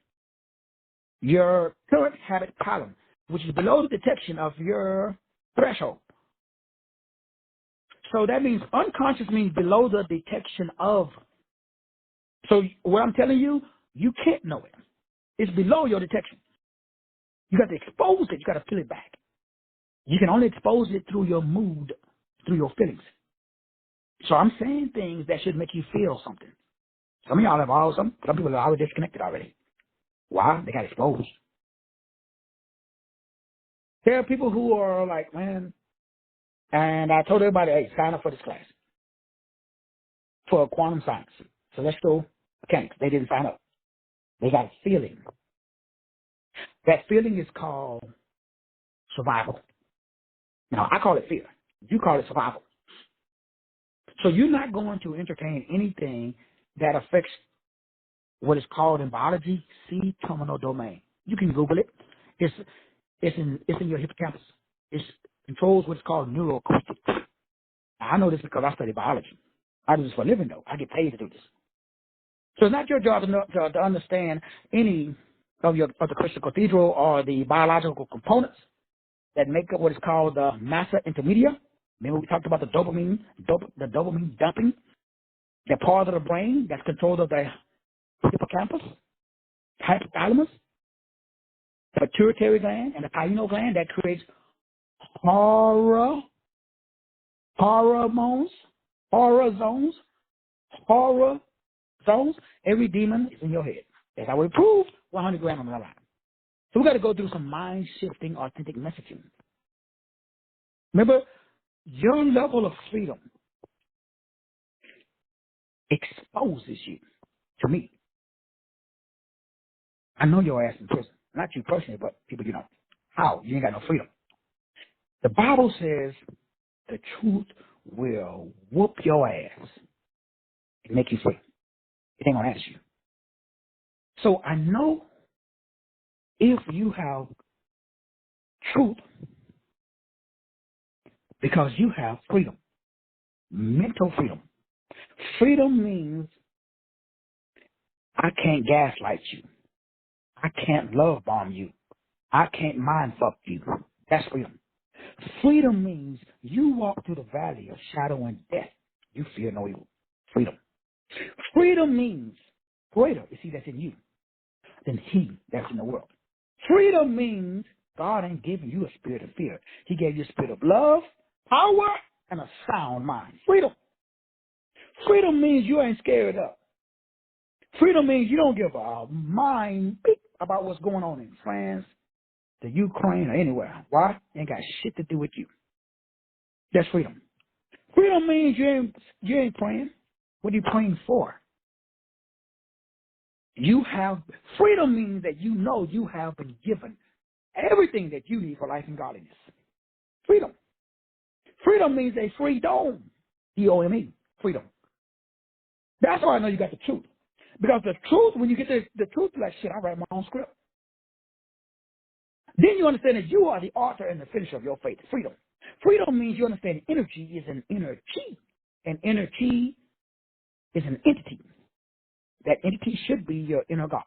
your current habit pattern, which is below the detection of your threshold. So that means unconscious means below the detection of. So what I'm telling you, you can't know it. It's below your detection. You got to expose it. You got to peel it back. You can only expose it through your mood, through your feelings. So I'm saying things that should make you feel something. Some of y'all have all some people are already disconnected already. Why? They got exposed. There are people who are like, man, and I told everybody, hey, sign up for this class for quantum science, celestial mechanics. They didn't sign up. They got a feeling. That feeling is called survival. Now, I call it fear. You call it survival. So you're not going to entertain anything that affects what is called in biology C-terminal domain. You can Google it. It's in your hippocampus. It controls what's called neuroacoustics. I know this because I study biology. I do this for a living, though. I get paid to do this. So it's not your job to understand any of the crystal cathedral or the biological components that make up what is called the massa intermedia. Remember we talked about the dopamine dumping, the part of the brain that's controlled of the hippocampus, hypothalamus. pituitary gland and the pineal gland that creates horror, hormones, horror zones, horror zones. Every demon is in your head. As I will prove 100 grams on the line. So we got to go through some mind-shifting, authentic messaging. Remember, your level of freedom exposes you to me. I know your ass in prison. Not you personally, but people you know. How? You ain't got no freedom. The Bible says the truth will whoop your ass and make you free. It ain't going to ask you. So I know if you have truth because you have freedom, mental freedom. Freedom means I can't gaslight you. I can't love bomb you. I can't mind fuck you. That's freedom. Freedom means you walk through the valley of shadow and death. You fear no evil. Freedom. Freedom means greater is he that's in you than he that's in the world. Freedom means God ain't giving you a spirit of fear. He gave you a spirit of love, power, and a sound mind. Freedom. Freedom means you ain't scared up. Freedom means you don't give a mind beep about what's going on in France, the Ukraine, or anywhere. Why? It ain't got shit to do with you. That's freedom. Freedom means you ain't praying. What are you praying for? You have freedom means that you know you have been given everything that you need for life and godliness. Freedom. Freedom means a free dome. D-O-M-E. Freedom. That's why I know you got the truth. Because the truth, when you get the truth, like shit, I write my own script. Then you understand that you are the author and the finisher of your faith. Freedom. Freedom means you understand energy is an inner chi. And inner chi is an entity. That entity should be your inner God.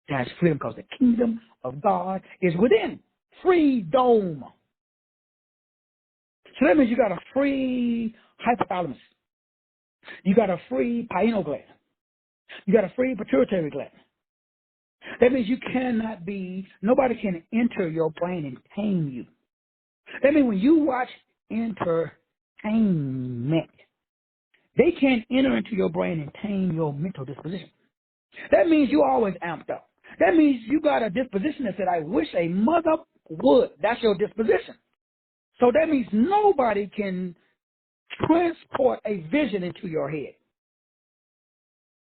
That's freedom because the kingdom of God is within. Freedom. So that means you got a free hypothalamus. You got a free pineal gland. You got a free pituitary gland. That means you cannot be, nobody can enter your brain and tame you. That means when you watch entertainment, they can't enter into your brain and tame your mental disposition. That means you're always amped up. That means you got a disposition that said, I wish a mother would. That's your disposition. So that means nobody can transport a vision into your head.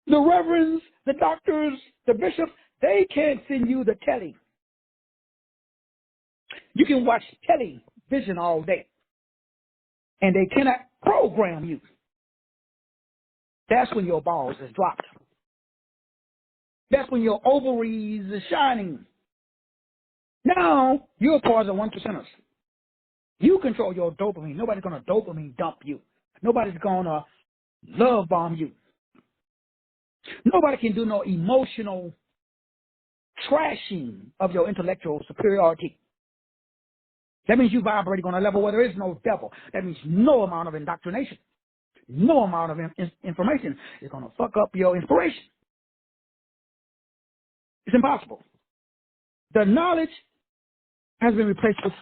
The reverends, the doctors, the bishops, they can't send you the telly. You can watch television all day, and they cannot program you. That's when your balls is dropped. That's when your ovaries is shining. Now, you're part of the 1%ers. You control your dopamine. Nobody's going to dopamine dump you. Nobody's going to love bomb you. Nobody can do no emotional trashing of your intellectual superiority. That means you vibrating on a level where there is no devil. That means no amount of indoctrination, no amount of information is going to fuck up your inspiration. It's impossible. The knowledge has been replaced with,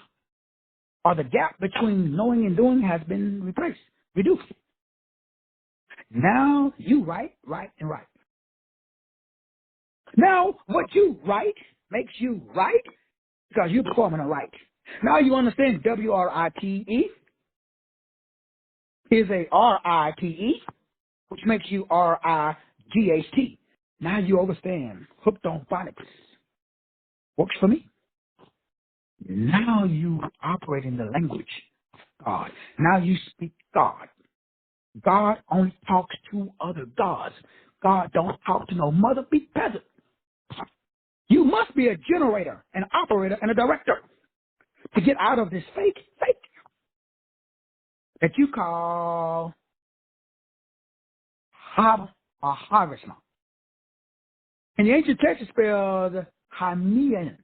or the gap between knowing and doing has been reduced. Now you write, and write. Now what you write makes you right because you're performing a right. Now you understand W-R-I-T-E is a R-I-T-E, which makes you R-I-G-H-T. Now you understand hooked on phonics. Works for me. Now you operate in the language of God. Now you speak God. God only talks to other gods. God don't talk to no mother beat peasant. You must be a generator, an operator, and a director to get out of this fake that you call harvestment. In the ancient text, it's spelled Hamina,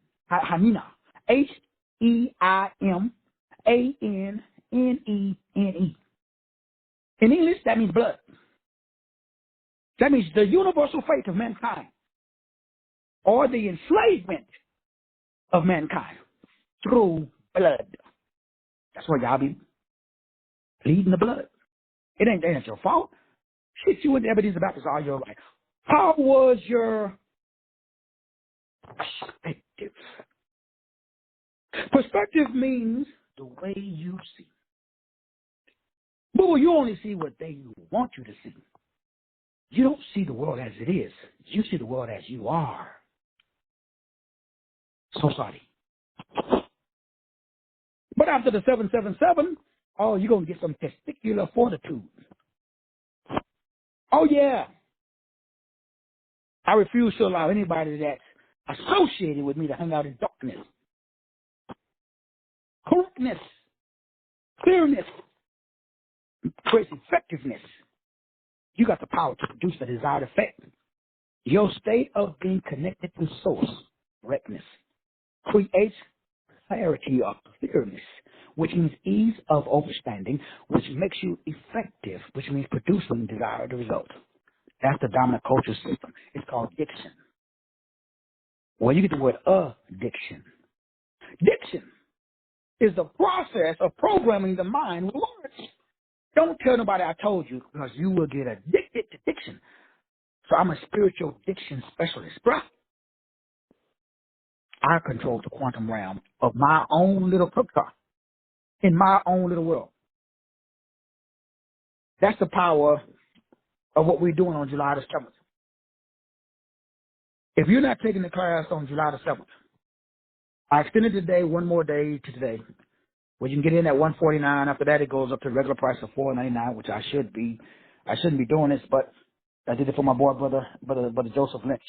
H-E-I-M-A-N-N-E-N-E. In English, that means blood. That means the universal fate of mankind, or the enslavement of mankind through blood. That's why y'all be bleeding the blood. It ain't your fault. Shit, you went to Ebenezer Baptist all your life. How was your perspective? Perspective means the way you see. But you only see what they want you to see. You don't see the world as it is. You see the world as you are. So sorry. But after the 777, oh, you're going to get some testicular fortitude. Oh, yeah. I refuse to allow anybody that's associated with me to hang out in darkness. Correctness, clearness, creates effectiveness. You got the power to produce the desired effect. Your state of being connected to source, correctness, creates clarity of clearness, which means ease of understanding, which makes you effective, which means producing desired results. That's the dominant culture system. It's called diction. Well, you get the word addiction. Diction is the process of programming the mind with words. Don't tell nobody I told you, because you will get addicted to diction. So I'm a spiritual diction specialist, bruh. I control the quantum realm of my own little cooktop, in my own little world. That's the power of what we're doing on July the 7th. If you're not taking the class on July the 7th, I extended the day one more day to today, where you can get in at $149. After that, it goes up to the regular price of $499, which I shouldn't be doing this, but I did it for my boy, brother Joseph Lynch.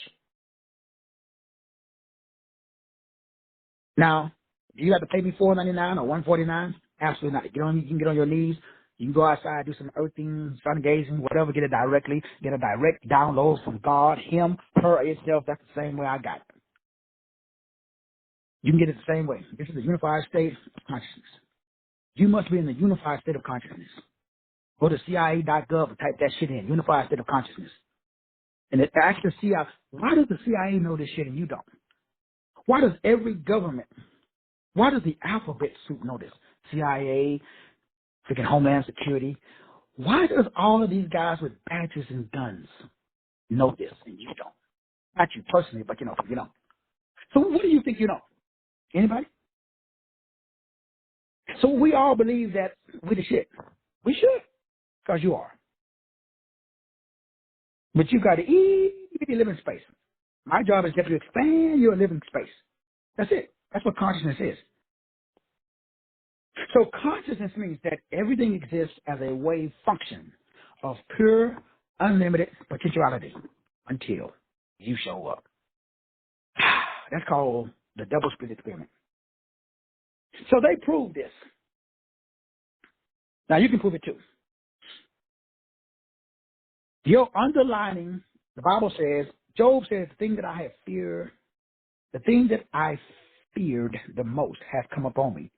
Now, do you have to pay me $499 or $149? Absolutely not. You can get on your knees. You can go outside, do some earthing, sun gazing, whatever. Get it directly. Get a direct download from God, Him, her, itself. That's the same way I got it. You can get it the same way. This is a unified state of consciousness. You must be in the unified state of consciousness. Go to CIA.gov and type that shit in. Unified state of consciousness. And it asks the CIA, why does the CIA know this shit and you don't? Why does every government, why does the alphabet soup know this? CIA, freaking Homeland Security. Why does all of these guys with badges and guns know this and you don't? Not you personally, but you know. So what do you think you know? Anybody? So we all believe that we the shit. We should, because you are. But you got to living space. My job is just to expand your living space. That's it. That's what consciousness is. So consciousness means that everything exists as a wave function of pure, unlimited potentiality until you show up. That's called the double split experiment. So they proved this. Now you can prove it too. Your underlining, the Bible says, Job says, the thing that I have feared, the thing that I feared the most has come upon me.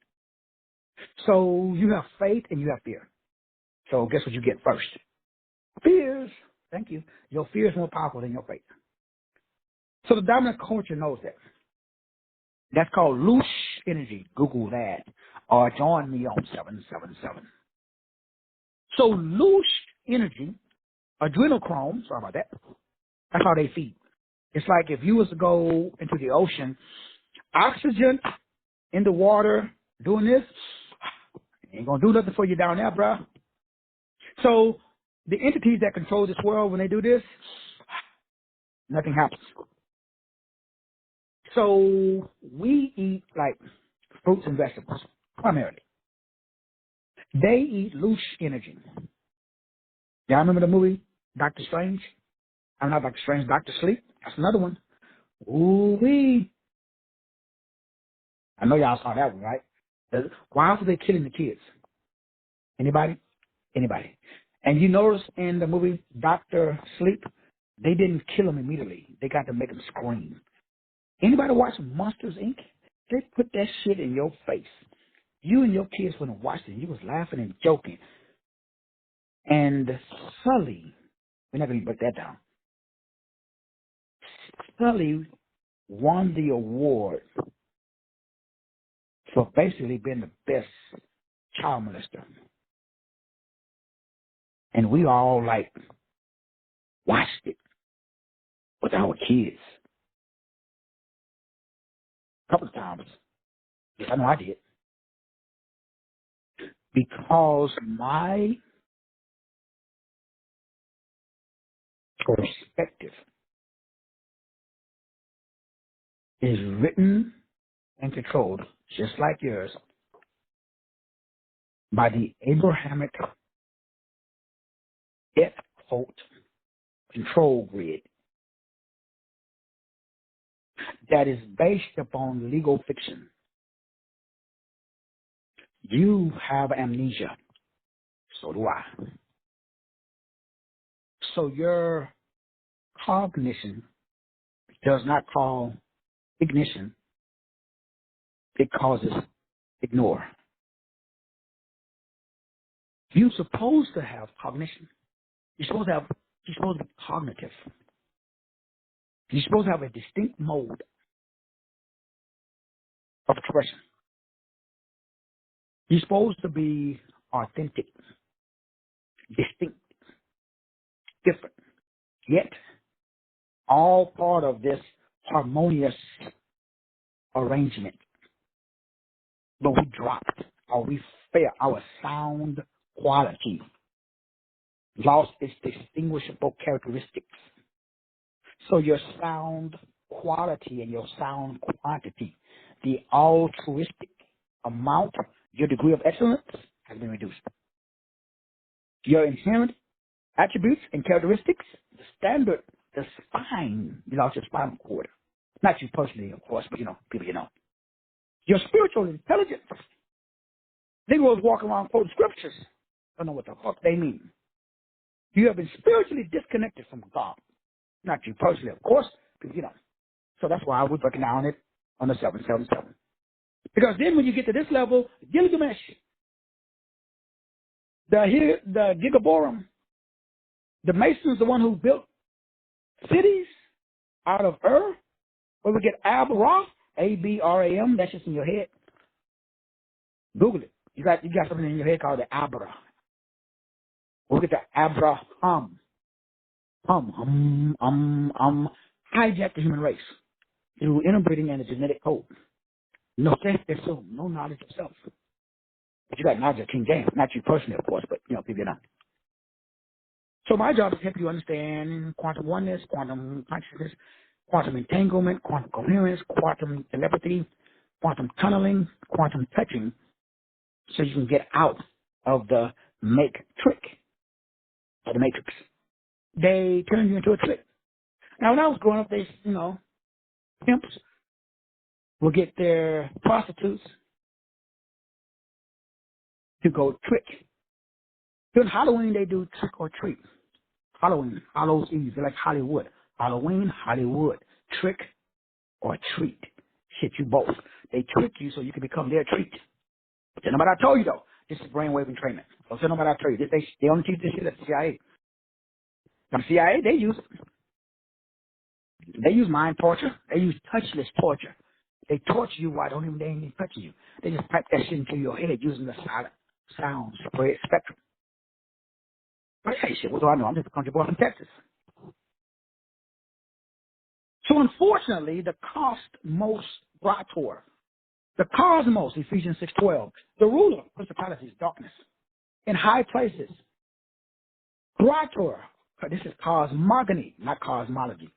So you have faith and you have fear. So guess what you get first? Fears. Thank you. Your fear is more powerful than your faith. So the dominant culture knows that. That's called loose energy. Google that. Or join me on 777. So loose energy, adrenochrome, sorry about that, that's how they feed. It's like if you was to go into the ocean, oxygen in the water doing this, ain't going to do nothing for you down there, bro. So the entities that control this world, when they do this, nothing happens. So we eat like fruits and vegetables, primarily. They eat loose energy. Y'all remember the movie Doctor Strange? I'm not Doctor Strange, Doctor Sleep. That's another one. Ooh-wee. I know y'all saw that one, right? Why were they killing the kids? Anybody? Anybody? And you notice in the movie Doctor Sleep, they didn't kill him immediately. They got to make him scream. Anybody watch Monsters, Inc.? They put that shit in your face. You and your kids wouldn't watch it. You was laughing and joking. And Sully, we're not going to break that down. Sully won the award for basically being the best child molester. And we all like watched it with our kids a couple of times. Yes, I know I did. Because my perspective is written and controlled, just like yours, by the Abrahamic death control grid that is based upon legal fiction. You have amnesia. So do I. So your cognition does not call ignition. It causes ignore. You're supposed to have cognition. You're supposed to be cognitive. You're supposed to have a distinct mode of expression. You're supposed to be authentic, distinct, different, yet all part of this harmonious arrangement. But we dropped, or we failed. Our sound quality lost its distinguishable characteristics. So your sound quality and your sound quantity, the altruistic amount, your degree of excellence has been reduced. Your inherent attributes and characteristics, the standard, the spine, you lost your spinal cord. Not you personally, of course, but people you know. Your spiritual intelligence. Negroes walk around quoting scriptures. Don't know what the fuck they mean. You have been spiritually disconnected from God. Not you personally, of course, but So that's why we're working down it on the 777. Because then when you get to this level, Gilgamesh, the Gigaborum, the Masons, the one who built cities out of Ur, where we get Abra, Abram, that's just in your head. Google it. You got something in your head called the Abra. We'll get the Abraham. Hijack the human race through interbreeding and the genetic code. No sense, no knowledge of self. But you got knowledge of King James, not you personally, of course, but people know. So my job is to help you understand quantum oneness, quantum consciousness, quantum entanglement, quantum coherence, quantum telepathy, quantum tunneling, quantum touching, so you can get out of the trick of the matrix. They turn you into a trick. Now, when I was growing up, they, pimps will get their prostitutes to go trick. During Halloween, they do trick or treat. Halloween, Hallows Eve, they're like Hollywood. Halloween, Hollywood, trick or treat. Shit, you both. They trick you so you can become their treat. Tell nobody I told you, though. This is brainwave entrainment. Don't tell nobody I told you. They only teach this shit at the CIA. Now, the CIA, they use mind torture. They use touchless torture. They torture you while they ain't even touching you. They just pipe that shit into your head using the silent sound spread spectrum. But hey, shit, what do I know? I'm just a country boy from Texas. So unfortunately, the cosmos, the cosmos, Ephesians 6:12, the ruler of principalities, darkness, in high places, Brator, this is cosmogony, not cosmology.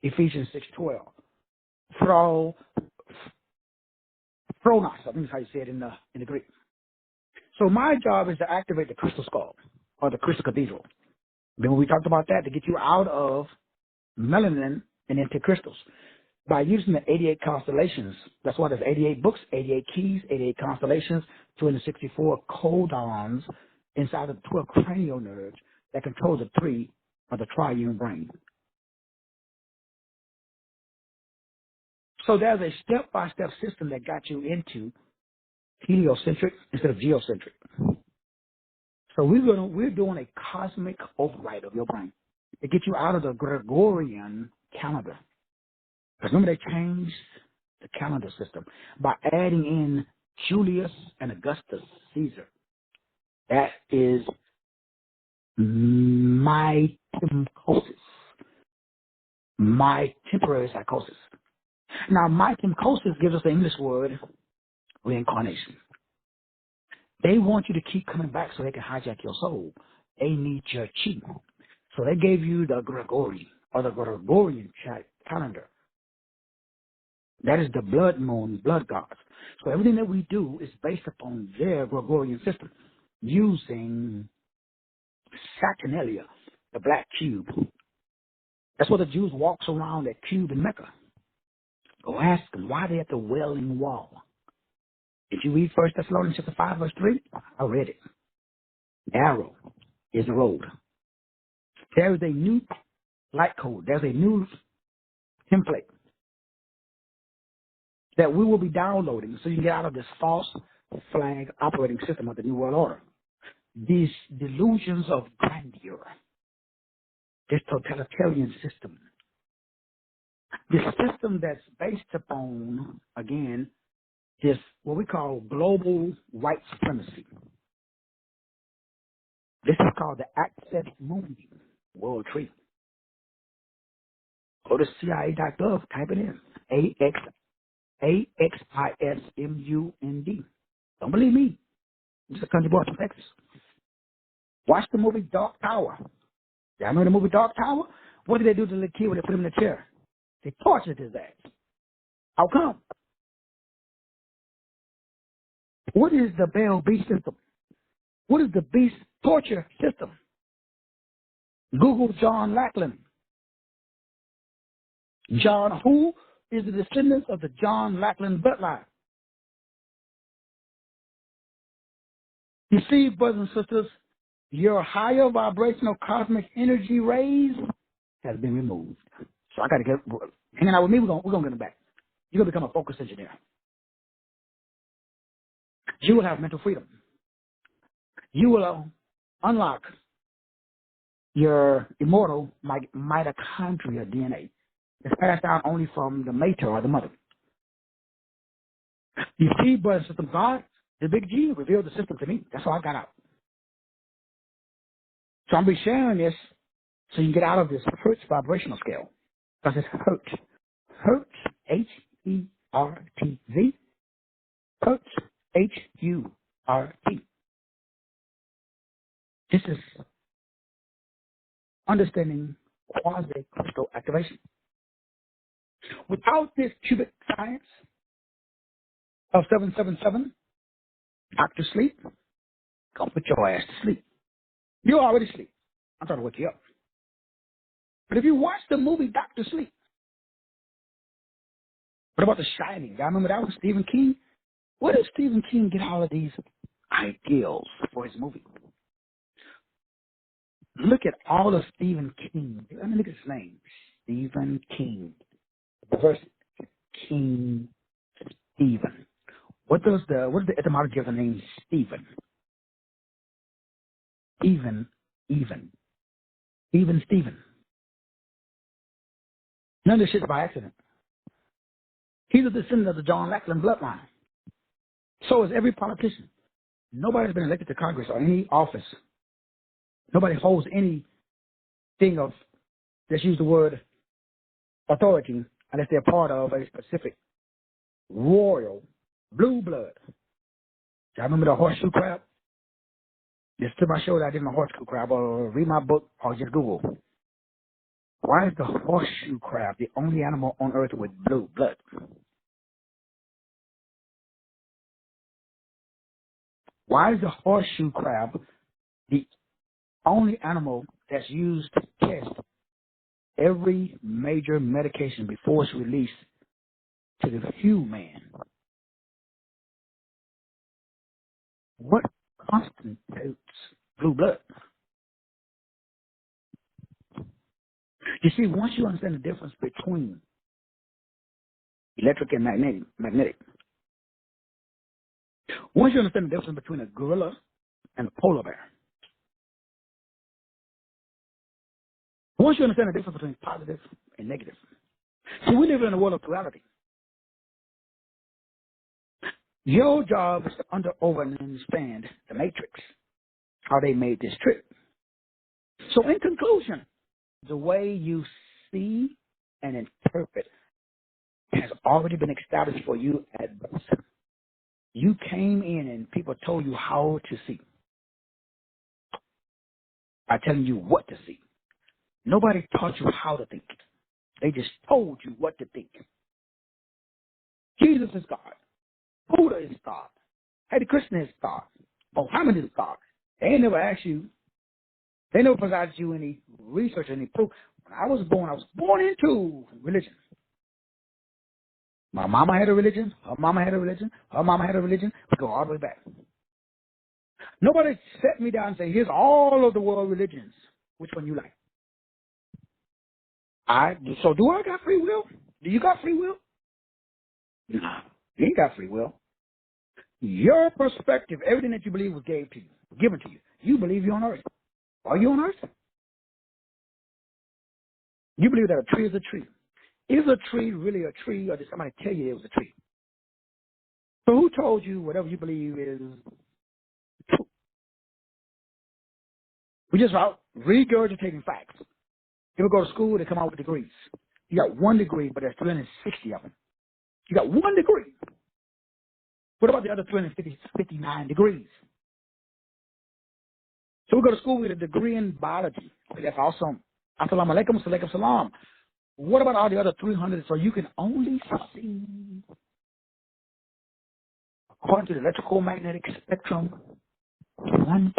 Ephesians 6:12. Phronos, I think that's how you say it in the Greek. So my job is to activate the crystal skull or the crystal cathedral. Remember we talked about that, to get you out of melanin and into crystals by using the 88 constellations. That's why there's 88 books, 88 keys, 88 constellations, 264 codons inside of the 12 cranial nerves that control the 3 of the triune brain. So there's a step-by-step system that got you into heliocentric instead of geocentric. So we're doing a cosmic override of your brain to get you out of the Gregorian calendar. Because remember, they changed the calendar system by adding in Julius and Augustus Caesar. That is my temporary psychosis. Now, mytemcosis gives us the English word reincarnation. They want you to keep coming back so they can hijack your soul. They need your chi. So they gave you the Gregorian or the Gregorian calendar. That is the blood moon, blood gods. So everything that we do is based upon their Gregorian system using Saturnalia, the black cube. That's what the Jews walks around that cube in Mecca. Go ask them why they at the Wailing Wall. If you read 1 Thessalonians chapter 5, verse 3, I read it. Narrow is the road. There is a new light code. There's a new template that we will be downloading so you can get out of this false flag operating system of the New World Order. These delusions of grandeur, this totalitarian system, this system that's based upon, again, this what we call global white supremacy. This is called the Access Mundi World Tree. Go to CIA.gov, type it in. AXISMUND. Don't believe me. It's a country boy from Texas. Watch the movie Dark Tower. Y'all know the movie Dark Tower? What did they do to the little kid when they put him in the chair? They tortured his ass. How come? What is the Bell Beast system? What is the Beast torture system? Google John Lackland. John, who is the descendant of the John Lackland bloodline? You see, brothers and sisters, your higher vibrational cosmic energy rays has been removed. So I got to get, hanging out with me, we're going to get them back. You're going to become a focus engineer. You will have mental freedom. You will unlock your immortal mitochondria DNA. It's passed down only from the mater or the mother. You see, brothers and sisters, God, the big G, revealed the system to me. That's how I got out. So I'm going to be sharing this so you can get out of this Hertz vibrational scale. Because it's Hertz. Hertz, H-E-R-T-Z. Hertz, H-U-R-T. This is understanding quasi-crystal activation. Without this cubic science of 777, Dr. Sleep, gonna put your ass to sleep. You're already asleep. I'm trying to wake you up. But if you watch the movie Dr. Sleep, what about The Shining? Y'all remember that one, Stephen King? Where did Stephen King get all of these ideals for his movie? Look at all of Stephen King. Let me look at his name. Stephen King. The verse King Stephen. What is the etymology of the name Stephen? Even. Stephen. None of this shit's by accident. He's a descendant of the John Lackland bloodline. So is every politician. Nobody's been elected to Congress or any office. Nobody holds anything of, let's use the word authority, unless they're part of a specific royal blue blood. Y'all remember the horseshoe crab? Just to my show that I did my horseshoe crab, or read my book, or just Google. Why is the horseshoe crab the only animal on earth with blue blood? Why is the horseshoe crab the only animal that's used to test every major medication before it's released to the human? What constitutes blue blood? You see, once you understand the difference between electric and magnetic, once you understand the difference between a gorilla and a polar bear, once you understand the difference between positive and negative, see, we live in a world of duality. Your job is to over and understand the matrix, how they made this trick. So in conclusion, the way you see and interpret has already been established for you at birth. You came in and people told you how to see by telling you what to see. Nobody taught you how to think. They just told you what to think. Jesus is God. Buddha is God. Hey, Krishna is God. Muhammad is God. They never asked you, they never provided you any research, any proof. When I was born into religion. My mama had a religion. Her mama had a religion. Her mama had a religion. We go all the way back. Nobody set me down and say, here's all of the world religions. Which one you like? So do I got free will? Do you got free will? No. You ain't got free will. Your perspective, everything that you believe was given to you. You believe you're on earth. Are you on earth? You believe that a tree is a tree. Is a tree really a tree, or did somebody tell you it was a tree? So who told you whatever you believe is true? We just out regurgitating facts. People go to school, they come out with degrees. You got 1 degree, but there's 360 of them. You got 1 degree. What about the other 359 degrees? So we go to school with a degree in biology. Okay, that's awesome. Assalamu alaikum, alaikum salam. What about all the other 300? So you can only see, according to the electrical magnetic spectrum, 1%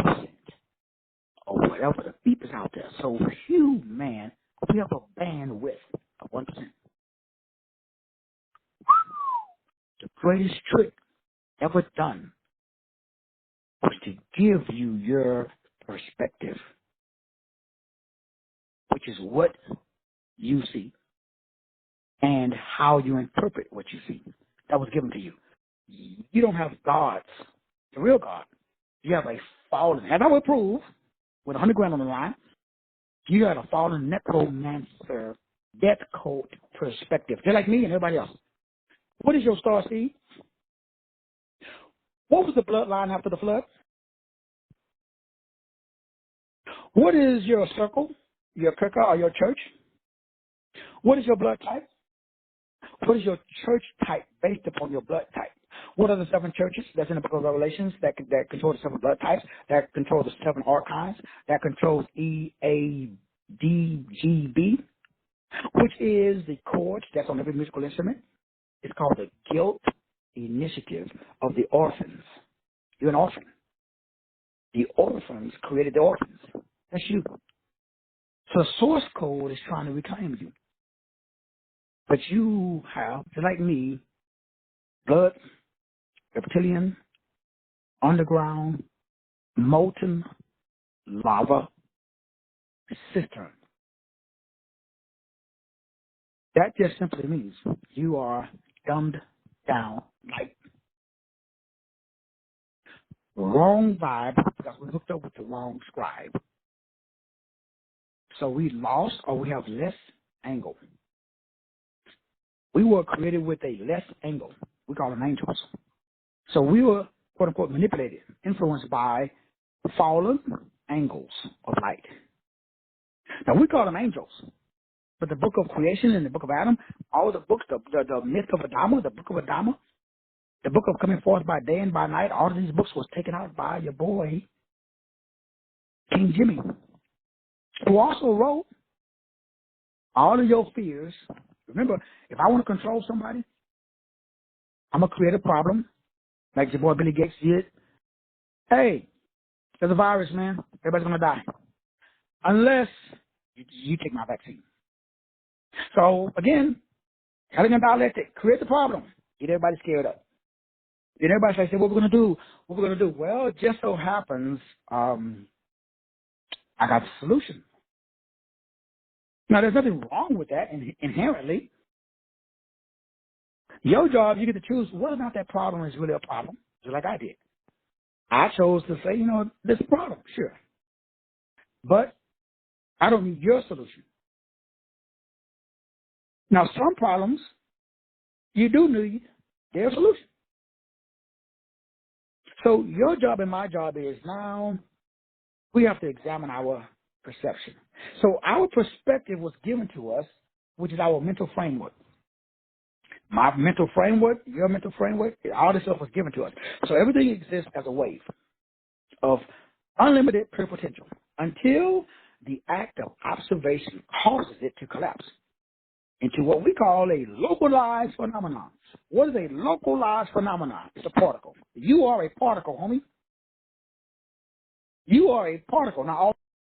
or whatever the beep is out there. So you, man, we have a bandwidth of 1%. The greatest trick ever done was to give you your perspective, which is what you see and how you interpret what you see. That was given to you. You don't have gods, the real God. You have a fallen, as I will prove, with 100 grand on the line, you got a fallen necromancer, death code perspective. They're like me and everybody else. What is your star seed? What was the bloodline after the flood? What is your circle, your kirka, or your church? What is your blood type? What is your church type based upon your blood type? What are the 7 churches that's in the book of Revelations that control the 7 blood types, that control the 7 archives, that controls EADGB, which is the chord that's on every musical instrument? It's called the Guilt Initiative of the Orphans. You're an orphan. The orphans created the orphans. That's you. So the source code is trying to reclaim you. But you have, just like me, blood, reptilian, underground, molten lava cistern. That just simply means you are dumbed down light. Wrong vibe because we hooked up with the wrong scribe. So we lost or we have less angle. We were created with a less angle. We call them angels. So we were, quote unquote, manipulated, influenced by fallen angles of light. Now we call them angels. But the book of creation and the book of Adam, all the books, the myth of Adama, the book of Adama, the book of coming forth by day and by night, all of these books was taken out by your boy, King Jimmy, who also wrote all of your fears. Remember, if I want to control somebody, I'm going to create a problem, like your boy Billy Gates did. Hey, there's a virus, man. Everybody's going to die. Unless you take my vaccine. So, again, elegant dialectic, create the problem. Get everybody scared up. Then everybody say, what we're going to do? What we're going to do? Well, it just so happens I got the solution. Now, there's nothing wrong with that inherently. Your job, you get to choose whether or not that problem is really a problem, just like I did. I chose to say, there's a problem, sure. But I don't need your solution. Now, some problems, you do need their solution. So your job and my job is now we have to examine our perception. So our perspective was given to us, which is our mental framework. My mental framework, your mental framework, all this stuff was given to us. So everything exists as a wave of unlimited pure potential until the act of observation causes it to collapse into what we call a localized phenomenon. What is a localized phenomenon? It's a particle. You are a particle, homie. You are a particle. Now,